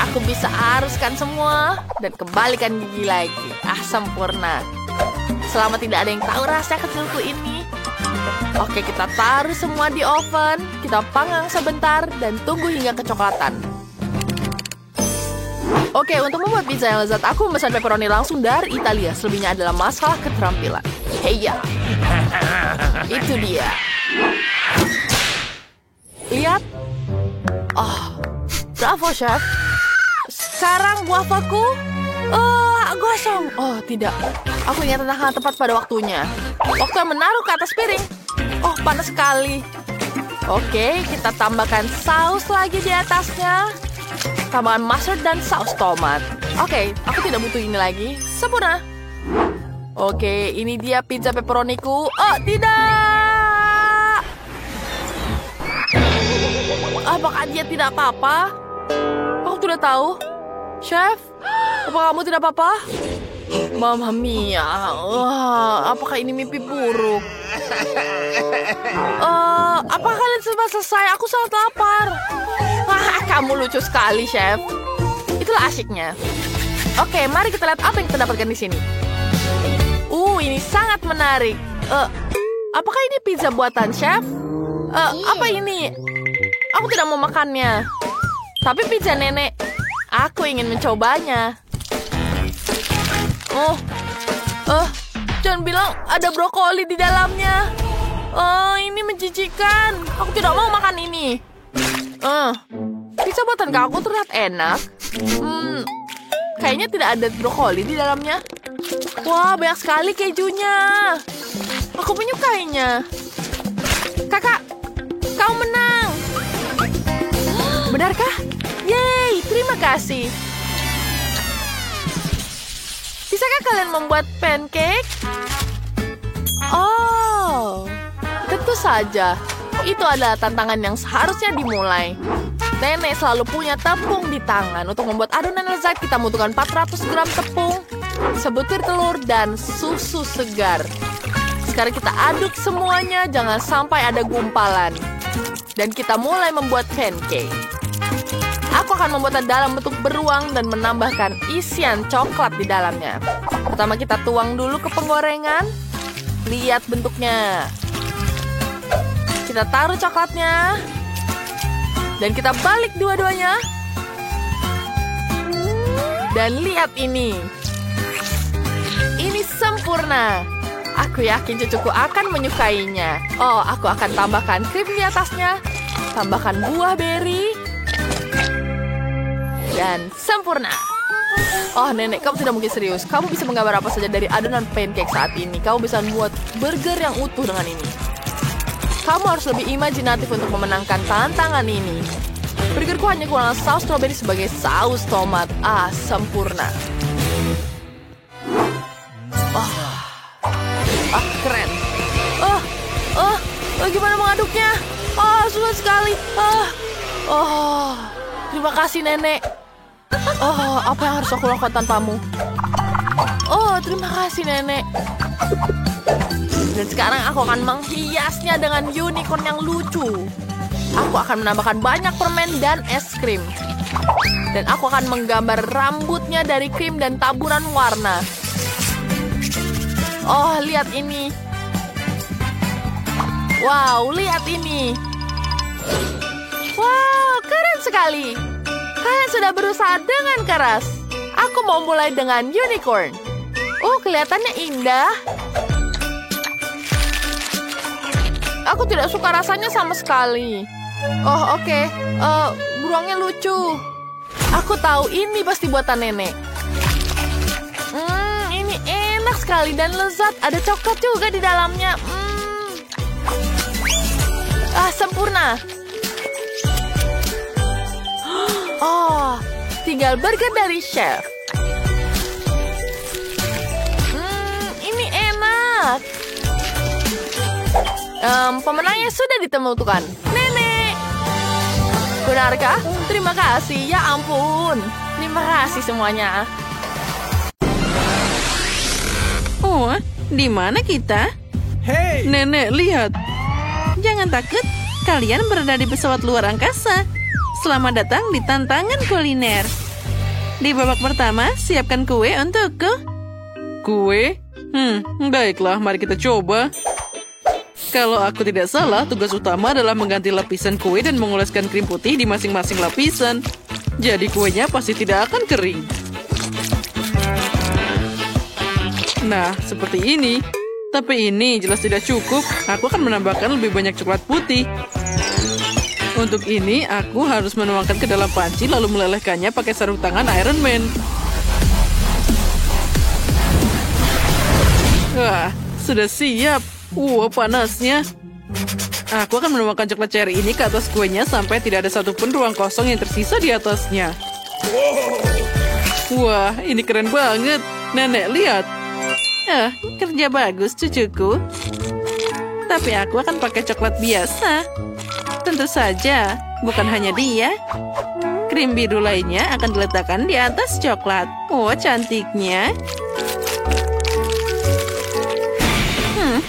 Aku bisa haruskan semua dan kembalikan gigi lagi. Sempurna. Selama tidak ada yang tahu rahasia kecilku ini. Oke, kita taruh semua di oven. Kita panggang sebentar dan tunggu hingga kecoklatan. Oke, untuk membuat pizza yang lezat, aku memesan pepperoni langsung dari Italia. Selebihnya adalah masalah keterampilan. Heya. Itu dia. Lihat. Bravo, Chef. Sekarang wafelku. Gosong. Tidak. Aku ingat tentang hal tepat pada waktunya. Waktu yang menaruh ke atas piring. Panas sekali. Oke, kita tambahkan saus lagi di atasnya. Tambahkan mustard dan saus tomat. Oke, aku tidak butuh ini lagi. Sempurna. Oke, ini dia pizza pepperoniku. Oh, tidak! Apakah dia tidak apa-apa? Aku tidak tahu. Chef, apa kamu tidak apa-apa? Mamma mia, apakah ini mimpi buruk? Apakah kalian sudah selesai? Aku sangat lapar. Kamu lucu sekali, Chef. Itulah asyiknya. Oke, mari kita lihat apa yang kita dapatkan di sini. Ini sangat menarik. Apakah ini pizza buatan Chef? Apa ini? Aku tidak mau makannya. Tapi pizza nenek. Aku ingin mencobanya. Jangan bilang ada brokoli di dalamnya. Ini menjijikan. Aku tidak mau makan ini. Pizza buatan kakakku terlihat enak. Kayaknya tidak ada brokoli di dalamnya. Wah, banyak sekali kejunya. Aku menyukainya. Kakak, kau menang. Benarkah? Yeay, terima kasih. Bisakah kalian membuat pancake? Oh, tentu saja. Itu adalah tantangan yang seharusnya dimulai. Nenek selalu punya tepung di tangan. Untuk membuat adonan lezat, kita membutuhkan 400 gram tepung, sebutir telur, dan susu segar. Sekarang kita aduk semuanya, jangan sampai ada gumpalan. Dan kita mulai membuat pancake. Aku akan membuatnya dalam bentuk beruang dan menambahkan isian coklat di dalamnya. Pertama kita tuang dulu ke penggorengan. Lihat bentuknya. Kita taruh coklatnya. Dan kita balik dua-duanya. Dan lihat ini. Ini sempurna. Aku yakin cucuku akan menyukainya. Aku akan tambahkan krim di atasnya. Tambahkan buah beri. Dan sempurna. Nenek, kamu tidak mungkin serius. Kamu bisa menggambar apa saja dari adonan pancake saat ini. Kamu bisa membuat burger yang utuh dengan ini. Kamu harus lebih imajinatif untuk memenangkan tantangan ini. Burgerku hanya kurang saus strawberry sebagai saus tomat. Sempurna. Keren. Gimana mengaduknya? Susah sekali. Terima kasih, Nenek. Apa yang harus aku lakukan tanpamu? Terima kasih, Nenek. Dan sekarang aku akan menghiasnya dengan unicorn yang lucu. Aku akan menambahkan banyak permen dan es krim. Dan aku akan menggambar rambutnya dari krim dan taburan warna. Lihat ini. Wow, lihat ini. Wow, keren sekali. Kalian sudah berusaha dengan keras. Aku mau mulai dengan unicorn. Kelihatannya indah. Aku tidak suka rasanya sama sekali. Oke. Beruangnya lucu. Aku tahu ini pasti buatan nenek. Ini enak sekali dan lezat. Ada coklat juga di dalamnya. Sempurna. Tinggal burger dari chef. Ini enak. Pemenangnya sudah ditemukan. Nenek. Benarkah? Terima kasih. Ya ampun. Terima kasih semuanya. Di mana kita? Hei, Nenek, lihat. Jangan takut. Kalian berada di pesawat luar angkasa. Selamat datang di tantangan kuliner. Di babak pertama, siapkan kue untukku. kue? Baiklah, mari kita coba. Kalau aku tidak salah, tugas utama adalah mengganti lapisan kue dan mengoleskan krim putih di masing-masing lapisan. Jadi kuenya pasti tidak akan kering. Nah, seperti ini. Tapi ini jelas tidak cukup. Aku akan menambahkan lebih banyak coklat putih. Untuk ini, aku harus menuangkan ke dalam panci lalu melelehkannya pakai sarung tangan Iron Man. Wah, sudah siap. Panasnya. Aku akan menuangkan coklat cherry ini ke atas kuenya sampai tidak ada satupun ruang kosong yang tersisa di atasnya. Wah, ini keren banget. Nenek, lihat. Kerja bagus, cucuku. Tapi aku akan pakai coklat biasa. Tentu saja, bukan hanya dia. Krim biru lainnya akan diletakkan di atas coklat. Oh, cantiknya.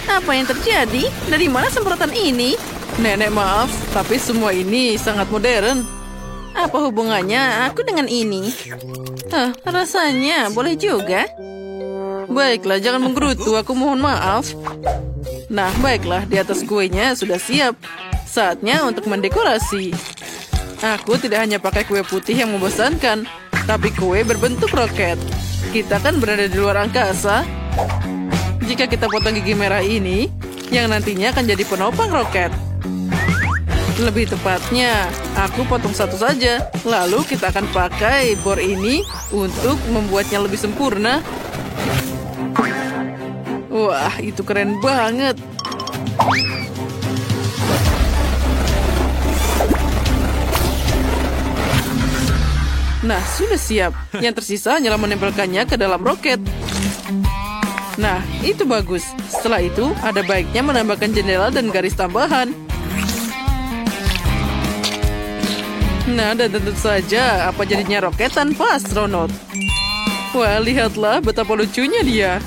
Apa yang terjadi? Dari mana semprotan ini? Nenek, maaf, tapi semua ini sangat modern. Apa hubungannya aku dengan ini? Rasanya boleh juga. Baiklah, jangan menggerutu, aku mohon maaf. Nah, baiklah, di atas kuenya sudah siap. Saatnya untuk mendekorasi. Aku tidak hanya pakai kue putih yang membosankan, tapi kue berbentuk roket. Kita kan berada di luar angkasa. Jika kita potong gigi merah ini, yang nantinya akan jadi penopang roket. Lebih tepatnya, aku potong satu saja. Lalu kita akan pakai bor ini untuk membuatnya lebih sempurna. Wah, itu keren banget. Nah, sudah siap. Yang tersisa hanyalah menempelkannya ke dalam roket. Nah, itu bagus. Setelah itu, ada baiknya menambahkan jendela dan garis tambahan. Nah, dan tentu saja, apa jadinya roket tanpa astronot? Wah, lihatlah betapa lucunya dia.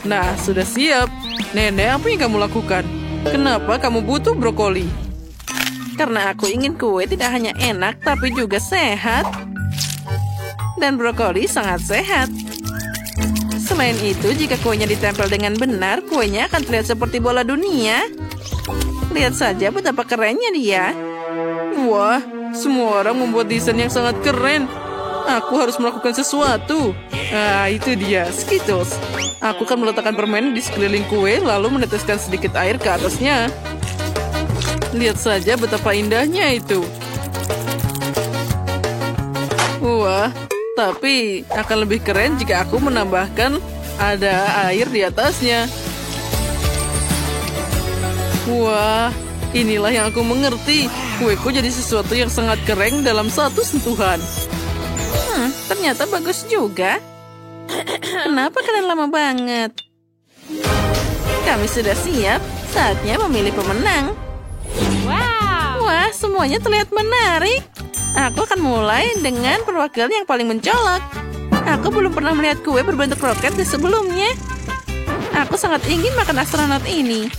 Nah, sudah siap. Nenek, apa yang kamu lakukan? Kenapa kamu butuh brokoli? Karena aku ingin kue tidak hanya enak, tapi juga sehat. Dan brokoli sangat sehat. Selain itu, jika kuenya ditempel dengan benar, kuenya akan terlihat seperti bola dunia. Lihat saja betapa kerennya dia. Wah, semua orang membuat desain yang sangat keren. Aku harus melakukan sesuatu. Itu dia, Skittles. Aku akan meletakkan permen di sekeliling kue, lalu meneteskan sedikit air ke atasnya. Lihat saja betapa indahnya itu. Wah, tapi akan lebih keren jika aku menambahkan ada air di atasnya. Wah, inilah yang aku mengerti. Kueku jadi sesuatu yang sangat keren dalam satu sentuhan. Ternyata bagus juga. Kenapa kalian lama banget? Kami sudah siap. Saatnya memilih pemenang. Wah, semuanya terlihat menarik. Aku akan mulai dengan perwakilan yang paling mencolok. Aku belum pernah melihat kue berbentuk roket di sebelumnya. Aku sangat ingin makan astronot ini.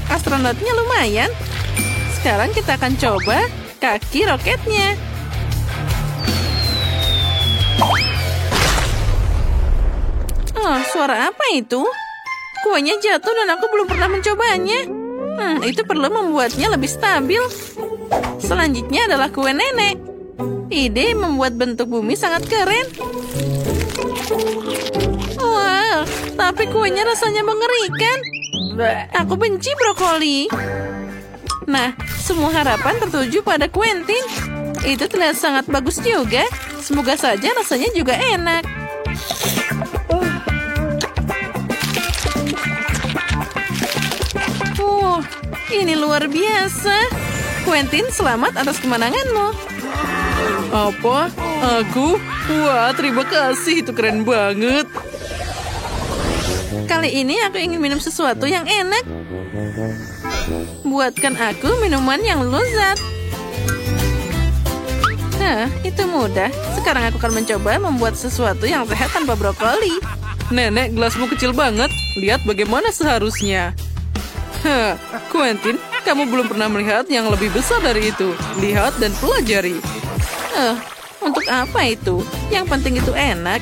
Astronotnya lumayan. Sekarang kita akan coba kaki roketnya. Suara apa itu? Kuenya jatuh dan aku belum pernah mencobanya. Itu perlu membuatnya lebih stabil. Selanjutnya adalah kue nenek. Ide membuat bentuk bumi sangat keren. Wah, tapi kuenya rasanya mengerikan. Aku benci brokoli. Nah, semua harapan tertuju pada Quentin. Itu terlihat sangat bagus juga. Semoga saja rasanya juga enak. Ini luar biasa. Quentin, selamat atas kemenanganmu. Apa? Aku? Wah, terima kasih. Itu keren banget. Kali ini aku ingin minum sesuatu yang enak. Buatkan aku minuman yang lezat. Itu mudah. Sekarang aku akan mencoba membuat sesuatu yang sehat tanpa brokoli. Nenek, gelasmu kecil banget. Lihat bagaimana seharusnya. Quentin, kamu belum pernah melihat yang lebih besar dari itu. Lihat dan pelajari. Untuk apa itu? Yang penting itu enak.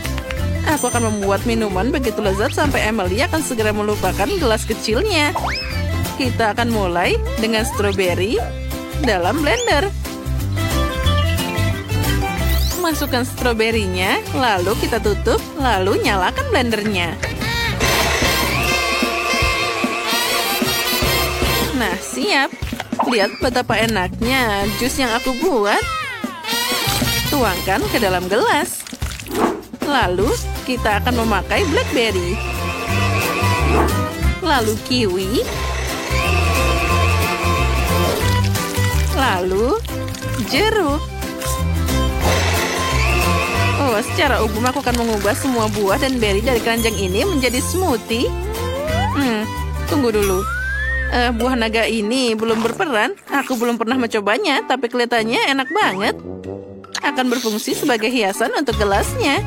Aku akan membuat minuman begitu lezat sampai Emily akan segera melupakan gelas kecilnya. Kita akan mulai dengan stroberi dalam blender. Masukkan stroberinya, lalu kita tutup, lalu nyalakan blendernya. Nah, siap. Lihat betapa enaknya jus yang aku buat. Tuangkan ke dalam gelas. Lalu, kita akan memakai blackberry. lalu kiwi, lalu jeruk. Oh, secara umum aku akan mengubah semua buah dan beri dari keranjang ini menjadi smoothie. Tunggu dulu. Buah naga ini belum berperan. Aku belum pernah mencobanya, tapi kelihatannya enak banget. Akan berfungsi sebagai hiasan untuk gelasnya.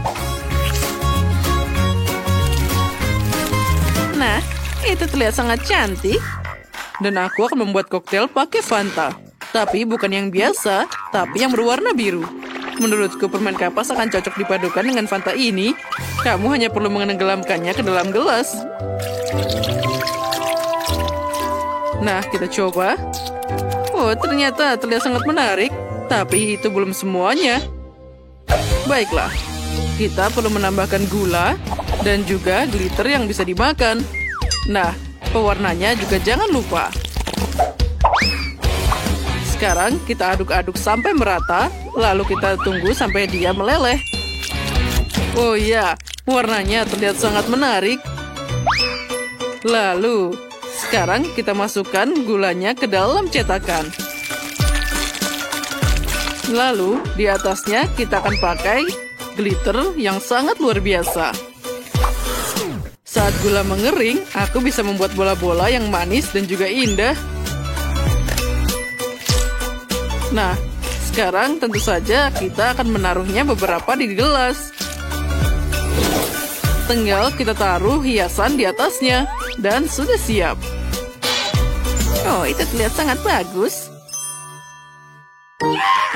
Nah, itu terlihat sangat cantik. Dan aku akan membuat koktail pakai Fanta. Tapi bukan yang biasa, tapi yang berwarna biru. Menurutku permen kapas akan cocok dipadukan dengan Fanta ini. Kamu hanya perlu menenggelamkannya ke dalam gelas. Nah, kita coba. Oh, ternyata terlihat sangat menarik. Tapi itu belum semuanya. Baiklah, kita perlu menambahkan gula dan juga glitter yang bisa dimakan. Nah, pewarnanya juga jangan lupa. Sekarang kita aduk-aduk sampai merata, lalu kita tunggu sampai dia meleleh. Oh iya, warnanya terlihat sangat menarik. Lalu, sekarang kita masukkan gulanya ke dalam cetakan. Lalu, di atasnya kita akan pakai glitter yang sangat luar biasa. Saat gula mengering, aku bisa membuat bola-bola yang manis dan juga indah. Nah, sekarang tentu saja kita akan menaruhnya beberapa di gelas. Tinggal kita taruh hiasan di atasnya, dan sudah siap. Oh, itu terlihat sangat bagus.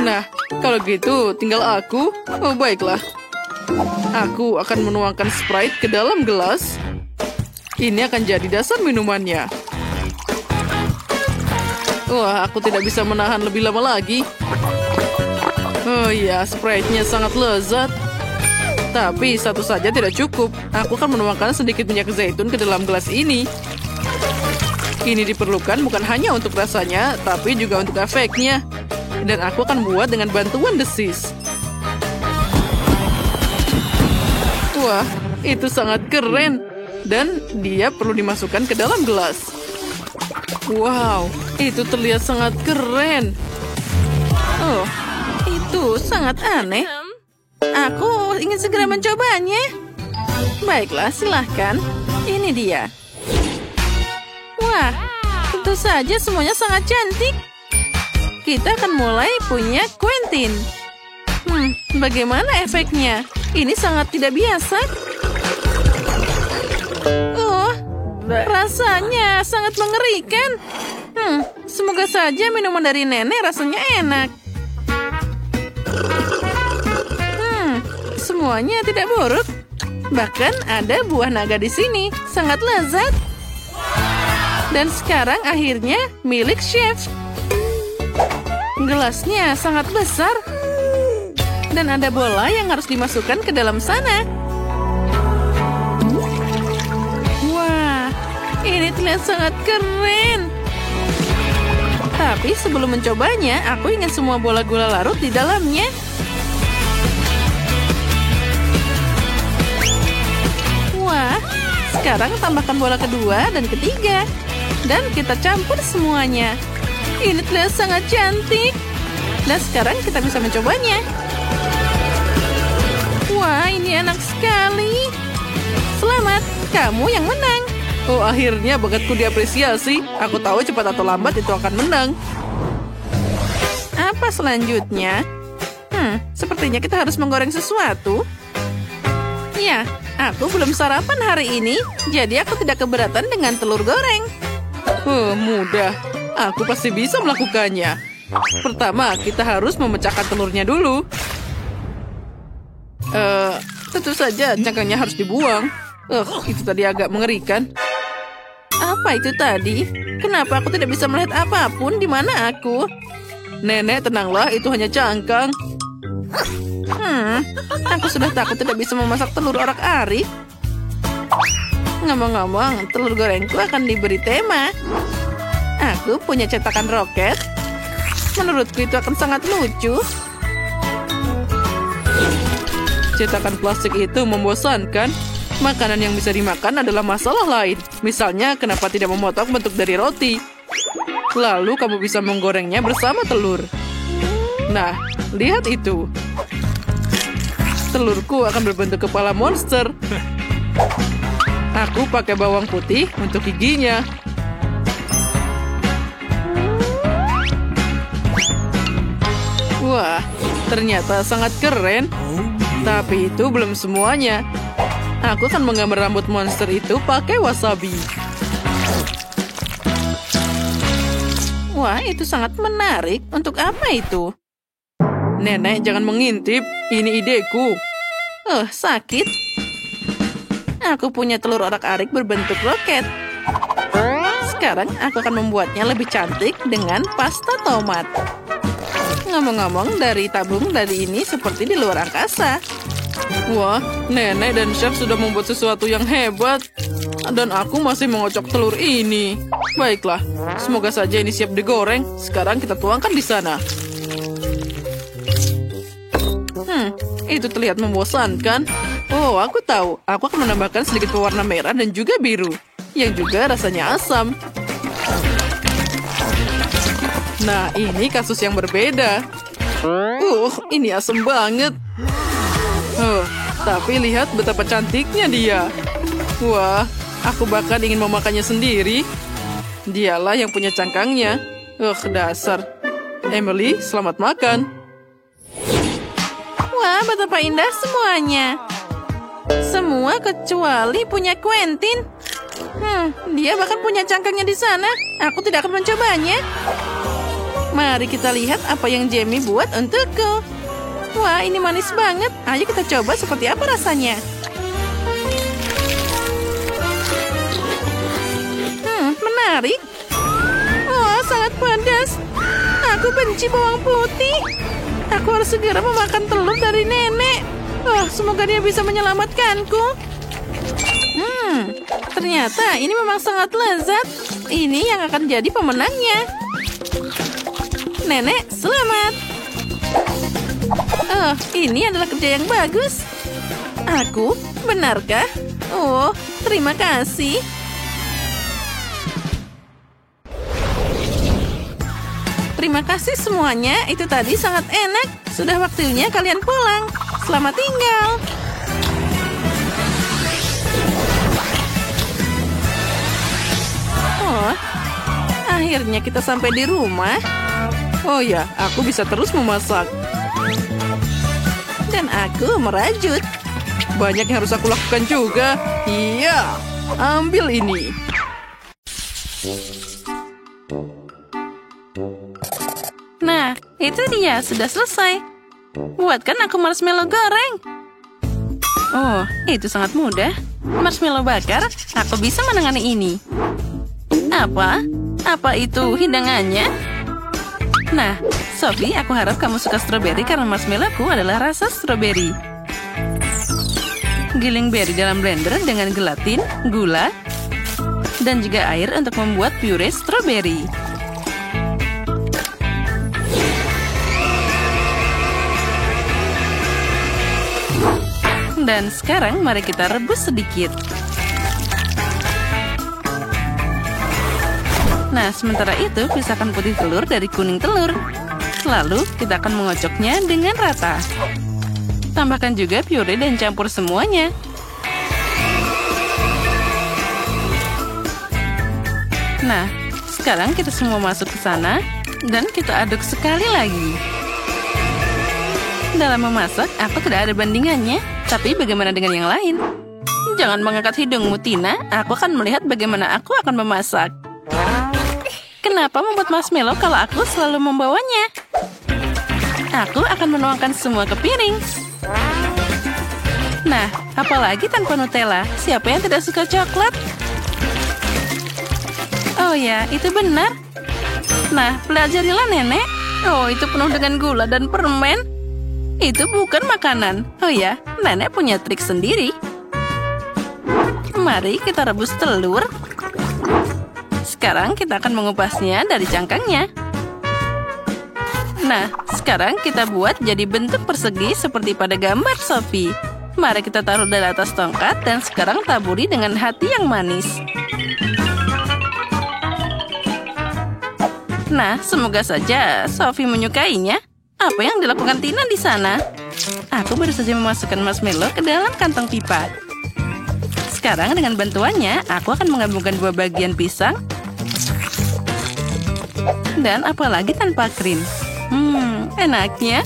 Nah, kalau gitu tinggal aku. Oh, baiklah. Aku akan menuangkan Sprite ke dalam gelas. Ini akan jadi dasar minumannya. Wah, aku tidak bisa menahan lebih lama lagi. Oh iya, Sprite-nya sangat lezat. Tapi satu saja tidak cukup. Aku akan menuangkan sedikit minyak zaitun ke dalam gelas ini. Ini diperlukan bukan hanya untuk rasanya, tapi juga untuk efeknya. Dan aku akan buat dengan bantuan desis. Wah, itu sangat keren. Dan dia perlu dimasukkan ke dalam gelas. Wow, itu terlihat sangat keren. Oh, itu sangat aneh. Aku ingin segera mencobanya. Baiklah, silahkan. Ini dia. Wah, tentu saja semuanya sangat cantik. Kita akan mulai punya Quentin. Bagaimana efeknya? Ini sangat tidak biasa. Oh, rasanya sangat mengerikan. Semoga saja minuman dari nenek rasanya enak. Semuanya tidak buruk. Bahkan ada buah naga di sini. Sangat lezat. Dan sekarang akhirnya milik chef. Gelasnya sangat besar. Dan ada bola yang harus dimasukkan ke dalam sana. Wah, ini terlihat sangat keren. Tapi sebelum mencobanya, aku ingin semua bola gula larut di dalamnya. Wah, sekarang tambahkan bola kedua dan ketiga. Dan kita campur semuanya. Ini terlihat sangat cantik. Dan sekarang kita bisa mencobanya. Wah, ini enak sekali. Selamat, kamu yang menang. Oh, akhirnya bakatku diapresiasi. Aku tahu cepat atau lambat itu akan menang. Apa selanjutnya? Sepertinya kita harus menggoreng sesuatu. Ya, aku belum sarapan hari ini, jadi aku tidak keberatan dengan telur goreng. Mudah. Aku pasti bisa melakukannya. Pertama, kita harus memecahkan telurnya dulu. Tentu saja cangkangnya harus dibuang. Itu tadi agak mengerikan. Apa itu tadi? Kenapa aku tidak bisa melihat apapun? Di mana aku? Nenek, tenanglah, itu hanya cangkang. Aku sudah takut tidak bisa memasak telur orak-arik. Ngomong-ngomong, telur gorengku akan diberi tema. Aku punya cetakan roket. Menurutku itu akan sangat lucu. Cetakan plastik itu membosankan. Makanan yang bisa dimakan adalah masalah lain. Misalnya, kenapa tidak memotong bentuk dari roti? Lalu kamu bisa menggorengnya bersama telur. Nah, lihat itu. Telurku akan berbentuk kepala monster. Aku pakai bawang putih untuk giginya. Wah, ternyata sangat keren. Tapi itu belum semuanya. Aku akan menggambar rambut monster itu pakai wasabi. Wah, itu sangat menarik. Untuk apa itu? Nenek, jangan mengintip. Ini ideku. Sakit. Aku punya telur orak-arik berbentuk roket. Sekarang aku akan membuatnya lebih cantik dengan pasta tomat. Ngomong-ngomong, dari tabung dari ini seperti di luar angkasa. Wah, nenek dan chef sudah membuat sesuatu yang hebat. Dan aku masih mengocok telur ini. Baiklah, semoga saja ini siap digoreng. Sekarang kita tuangkan di sana. Itu terlihat membosankan. Oh, aku tahu. Aku akan menambahkan sedikit pewarna merah dan juga biru. Yang juga rasanya asam. Nah, ini kasus yang berbeda. Ini asam banget. Tapi lihat betapa cantiknya dia. Wah, aku bahkan ingin memakannya sendiri. Dialah yang punya cangkangnya. Dasar. Emily, selamat makan. Wah, betapa indah semuanya. Semua kecuali punya Quentin. Dia bahkan punya cangkangnya di sana. Aku tidak akan mencobanya. Mari kita lihat apa yang Jamie buat untukku. Wah, ini manis banget. Ayo kita coba seperti apa rasanya. Menarik. Wah, sangat pedas. Aku benci bawang putih. Aku harus segera memakan telur dari nenek. Semoga dia bisa menyelamatkanku. Ternyata ini memang sangat lezat. Ini yang akan jadi pemenangnya. Nenek, selamat. Ini adalah kerja yang bagus. Aku, benarkah? Terima kasih. Terima kasih semuanya. Itu tadi sangat enak. Sudah waktunya kalian pulang. Selamat tinggal. Akhirnya kita sampai di rumah. Oh ya, aku bisa terus memasak. Dan aku merajut. Banyak yang harus aku lakukan juga. Iya, ambil ini. Nah, itu dia. Sudah selesai. Buatkan aku marshmallow goreng. Itu sangat mudah. Marshmallow bakar, aku bisa menangani ini. Apa? Apa itu hidangannya? Nah, Sophie, aku harap kamu suka stroberi karena marshmallowku adalah rasa stroberi. Giling beri dalam blender dengan gelatin, gula, dan juga air untuk membuat puree stroberi. Dan sekarang mari kita rebus sedikit. Nah, sementara itu pisahkan putih telur dari kuning telur. Lalu kita akan mengocoknya dengan rata. Tambahkan juga puree dan campur semuanya. Nah, sekarang kita semua masuk ke sana dan kita aduk sekali lagi. Dalam memasak, aku tidak ada bandingannya. Tapi bagaimana dengan yang lain? Jangan mengangkat hidungmu, Tina. Aku akan melihat bagaimana aku akan memasak. Kenapa membuat marshmallow kalau aku selalu membawanya? Aku akan menuangkan semua ke piring. Nah, apalagi tanpa Nutella? Siapa yang tidak suka coklat? Oh ya, itu benar. Nah, pelajarilah nenek. Itu penuh dengan gula dan permen. Itu bukan makanan. Oh ya, nenek punya trik sendiri. Mari kita rebus telur. Sekarang kita akan mengupasnya dari cangkangnya. Nah, sekarang kita buat jadi bentuk persegi seperti pada gambar Sophie. Mari kita taruh dari atas tongkat dan sekarang taburi dengan hati yang manis. Nah, semoga saja Sophie menyukainya. Apa yang dilakukan Tina di sana? Aku baru saja memasukkan marshmallow ke dalam kantong pipa. Sekarang dengan bantuannya, aku akan menggabungkan 2 bagian pisang. Dan apalagi tanpa krim. Enaknya.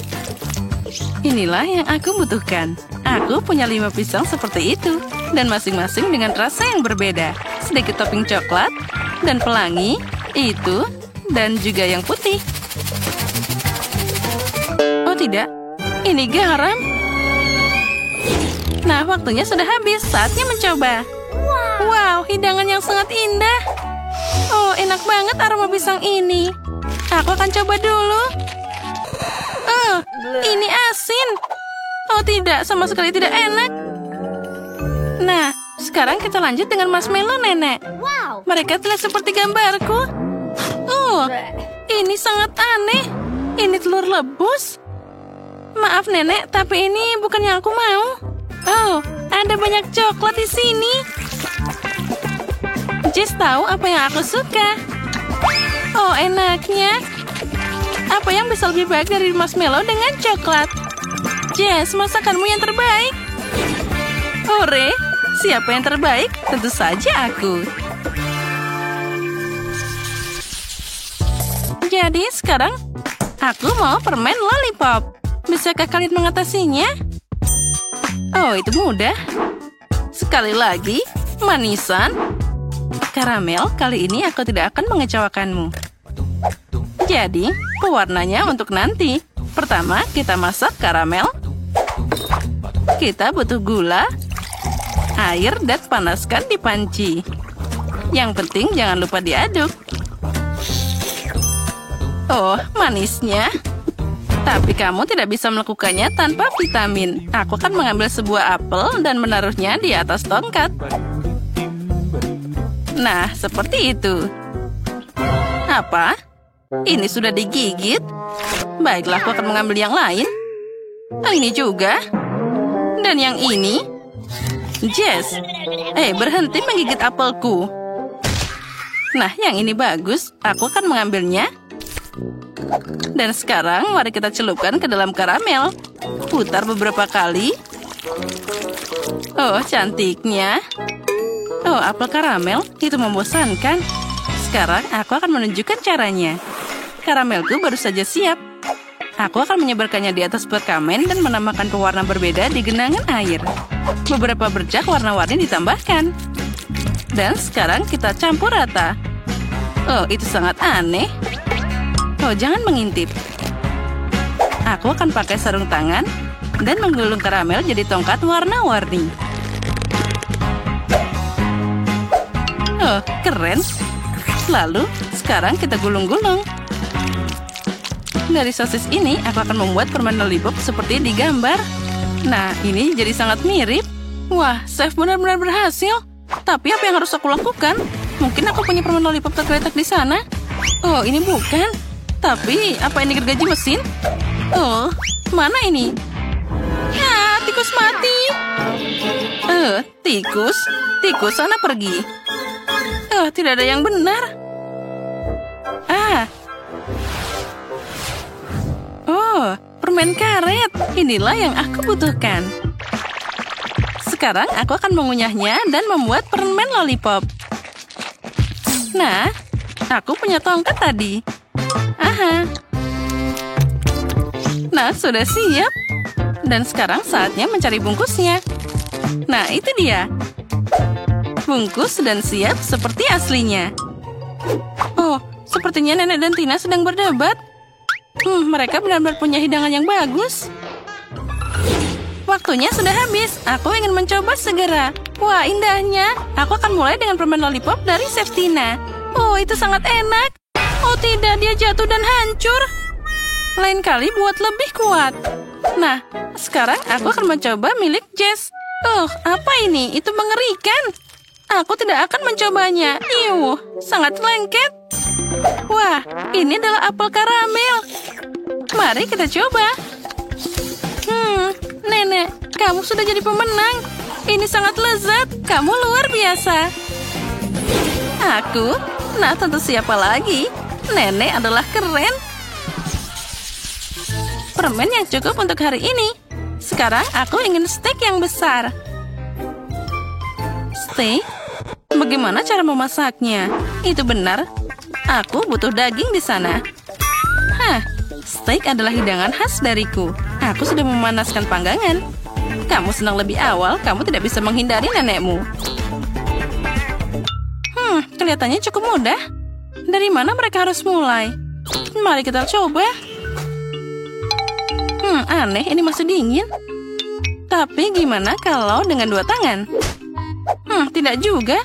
Inilah yang aku butuhkan. Aku punya 5 pisang seperti itu. Dan masing-masing dengan rasa yang berbeda. Sedikit topping coklat dan pelangi. Itu. Dan juga yang putih. Oh tidak, ini garam. Nah, waktunya sudah habis. Saatnya mencoba. Wow, hidangan yang sangat indah. Oh, enak banget aroma pisang ini. Aku akan coba dulu. Oh, ini asin. Oh tidak, sama sekali tidak enak. Nah, sekarang kita lanjut dengan marshmallow nenek. Mereka terlihat seperti gambarku. Oh, ini sangat aneh. Ini telur lebus. Maaf nenek, tapi ini bukan yang aku mau. Oh, ada banyak coklat di sini. Jess tahu apa yang aku suka. Oh, enaknya. Apa yang bisa lebih baik dari marshmallow dengan coklat? Jess, masakanmu yang terbaik. Hore, siapa yang terbaik? Tentu saja aku. Jadi sekarang aku mau permen lollipop. Bisakah kalian mengatasinya? Oh, itu mudah. Sekali lagi, manisan. Karamel, kali ini aku tidak akan mengecewakanmu. Jadi, pewarnanya untuk nanti. Pertama, kita masak karamel. Kita butuh gula, air, dan panaskan di panci. Yang penting jangan lupa diaduk. Oh, manisnya. Tapi kamu tidak bisa melakukannya tanpa vitamin. Aku akan mengambil sebuah apel dan menaruhnya di atas tongkat. Nah, seperti itu. Apa? Ini sudah digigit? Baiklah, aku akan mengambil yang lain. Ini juga. Dan yang ini. Jess, berhenti menggigit apelku. Nah, yang ini bagus. Aku akan mengambilnya. Dan sekarang mari kita celupkan ke dalam karamel. Putar beberapa kali. Oh, cantiknya. Oh, apel karamel itu membosankan. Sekarang aku akan menunjukkan caranya. Karamelku baru saja siap. Aku akan menyebarkannya di atas perkamen dan menambahkan pewarna berbeda di genangan air. Beberapa bercak warna-warni ditambahkan. Dan sekarang kita campur rata. Oh, itu sangat aneh. Oh, jangan mengintip. Aku akan pakai sarung tangan dan menggulung karamel jadi tongkat warna-warni. Oh, keren. Lalu, sekarang kita gulung-gulung. Dari sosis ini, aku akan membuat permen lollipop seperti di gambar. Nah, ini jadi sangat mirip. Wah, chef benar-benar berhasil. Tapi apa yang harus aku lakukan? Mungkin aku punya permen lollipop tergeletak di sana. Oh, ini bukan. Tapi, apa ini gergaji mesin? Oh, mana ini? Ah, tikus mati. Tikus? Tikus, sana pergi. Tidak ada yang benar. Oh, permen karet. Inilah yang aku butuhkan. Sekarang aku akan mengunyahnya dan membuat permen lollipop. Nah, aku punya tongkat tadi. Aha. Nah, sudah siap. Dan sekarang saatnya mencari bungkusnya. Nah, itu dia. Bungkus dan siap seperti aslinya. Oh, sepertinya Nenek dan Tina sedang berdebat. Mereka benar-benar punya hidangan yang bagus. Waktunya sudah habis. Aku ingin mencoba segera. Wah, indahnya. Aku akan mulai dengan permen lollipop dari Chef Tina. Oh, itu sangat enak. Oh tidak, dia jatuh dan hancur. Lain kali buat lebih kuat. Nah, sekarang aku akan mencoba milik Jess. Oh, apa ini? Itu mengerikan. Aku tidak akan mencobanya. Iuh, sangat lengket. Wah, ini adalah apel karamel. Mari kita coba. Nenek, kamu sudah jadi pemenang. Ini sangat lezat. Kamu luar biasa. Aku? Nah, tentu siapa lagi? Nenek adalah keren. Permen yang cukup untuk hari ini. Sekarang aku ingin steak yang besar. Steak? Bagaimana cara memasaknya? Itu benar. Aku butuh daging di sana. Hah, steak adalah hidangan khas dariku. Aku sudah memanaskan panggangan. Kamu senang lebih awal, kamu tidak bisa menghindari nenekmu. Kelihatannya cukup mudah. Dari mana mereka harus mulai? Mari kita coba. Aneh, ini masih dingin. Tapi gimana kalau dengan 2 tangan? Tidak juga.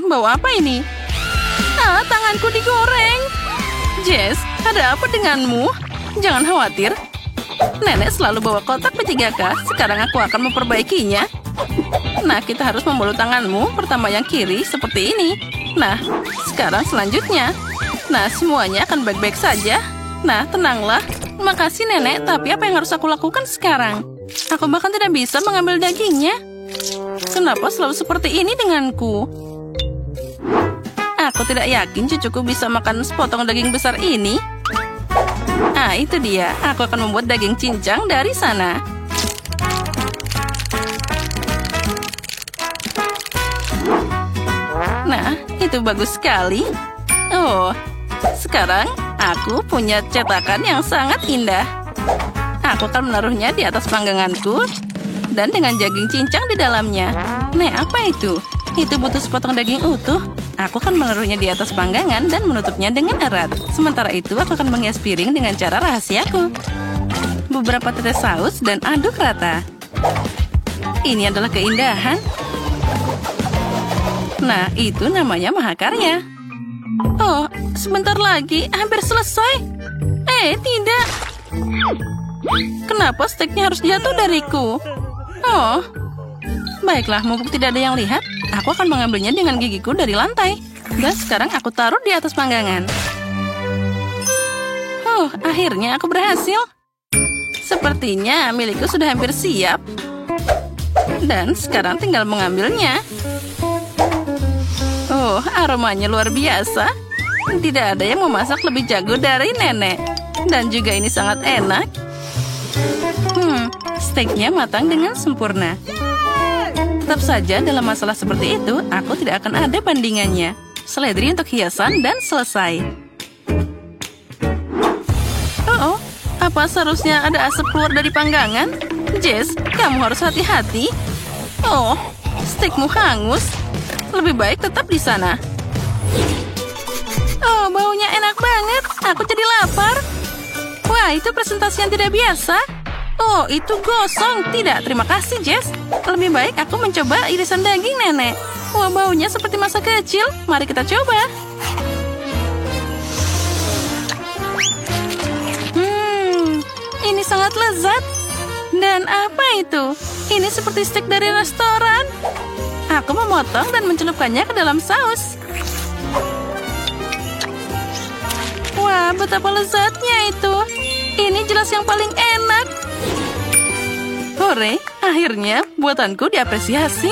Bau apa ini? Tanganku digoreng. Jess, ada apa denganmu? Jangan khawatir. Nenek selalu bawa kotak P3K. Sekarang aku akan memperbaikinya. Nah, kita harus membalut tanganmu. Pertama yang kiri, seperti ini. Nah, sekarang selanjutnya. Nah, semuanya akan baik-baik saja. Nah, tenanglah. Makasih, Nenek. Tapi apa yang harus aku lakukan sekarang? Aku bahkan tidak bisa mengambil dagingnya. Kenapa selalu seperti ini denganku? Aku tidak yakin cucuku bisa makan sepotong daging besar ini. Itu dia. Aku akan membuat daging cincang dari sana. Nah, itu bagus sekali. Oh, sekarang aku punya cetakan yang sangat indah. Aku akan menaruhnya di atas pangganganku dan dengan daging cincang di dalamnya. Nah, apa itu? Itu butuh sepotong daging utuh. Aku akan menaruhnya di atas panggangan dan menutupnya dengan erat. Sementara itu, aku akan menghias piring dengan cara rahasiaku. Beberapa tetes saus dan aduk rata. Ini adalah keindahan. Nah, itu namanya mahakarya. Oh, sebentar lagi. Hampir selesai. Tidak. Kenapa steaknya harus jatuh dariku? Oh, baiklah, mumpung tidak ada yang lihat, aku akan mengambilnya dengan gigiku dari lantai. Dan sekarang aku taruh di atas panggangan. Akhirnya aku berhasil. Sepertinya milikku sudah hampir siap. Dan sekarang tinggal mengambilnya. Oh, aromanya luar biasa. Tidak ada yang memasak lebih jago dari nenek. Dan juga ini sangat enak. Steaknya matang dengan sempurna. Tetap saja dalam masalah seperti itu, aku tidak akan ada bandingannya. Seledri untuk hiasan dan selesai. Oh, apa seharusnya ada asap keluar dari panggangan? Jess, kamu harus hati-hati. Oh, steakmu hangus. Lebih baik tetap di sana. Oh, baunya enak banget. Aku jadi lapar. Wah, itu presentasi yang tidak biasa. Oh, itu gosong. Tidak, terima kasih, Jess. Lebih baik aku mencoba irisan daging nenek. Wah, baunya seperti masa kecil. Mari kita coba. Ini sangat lezat. Dan apa itu? Ini seperti steak dari restoran. Aku memotong dan mencelupkannya ke dalam saus. Wah, betapa lezatnya itu. Ini jelas yang paling enak. Hore, akhirnya buatanku diapresiasi.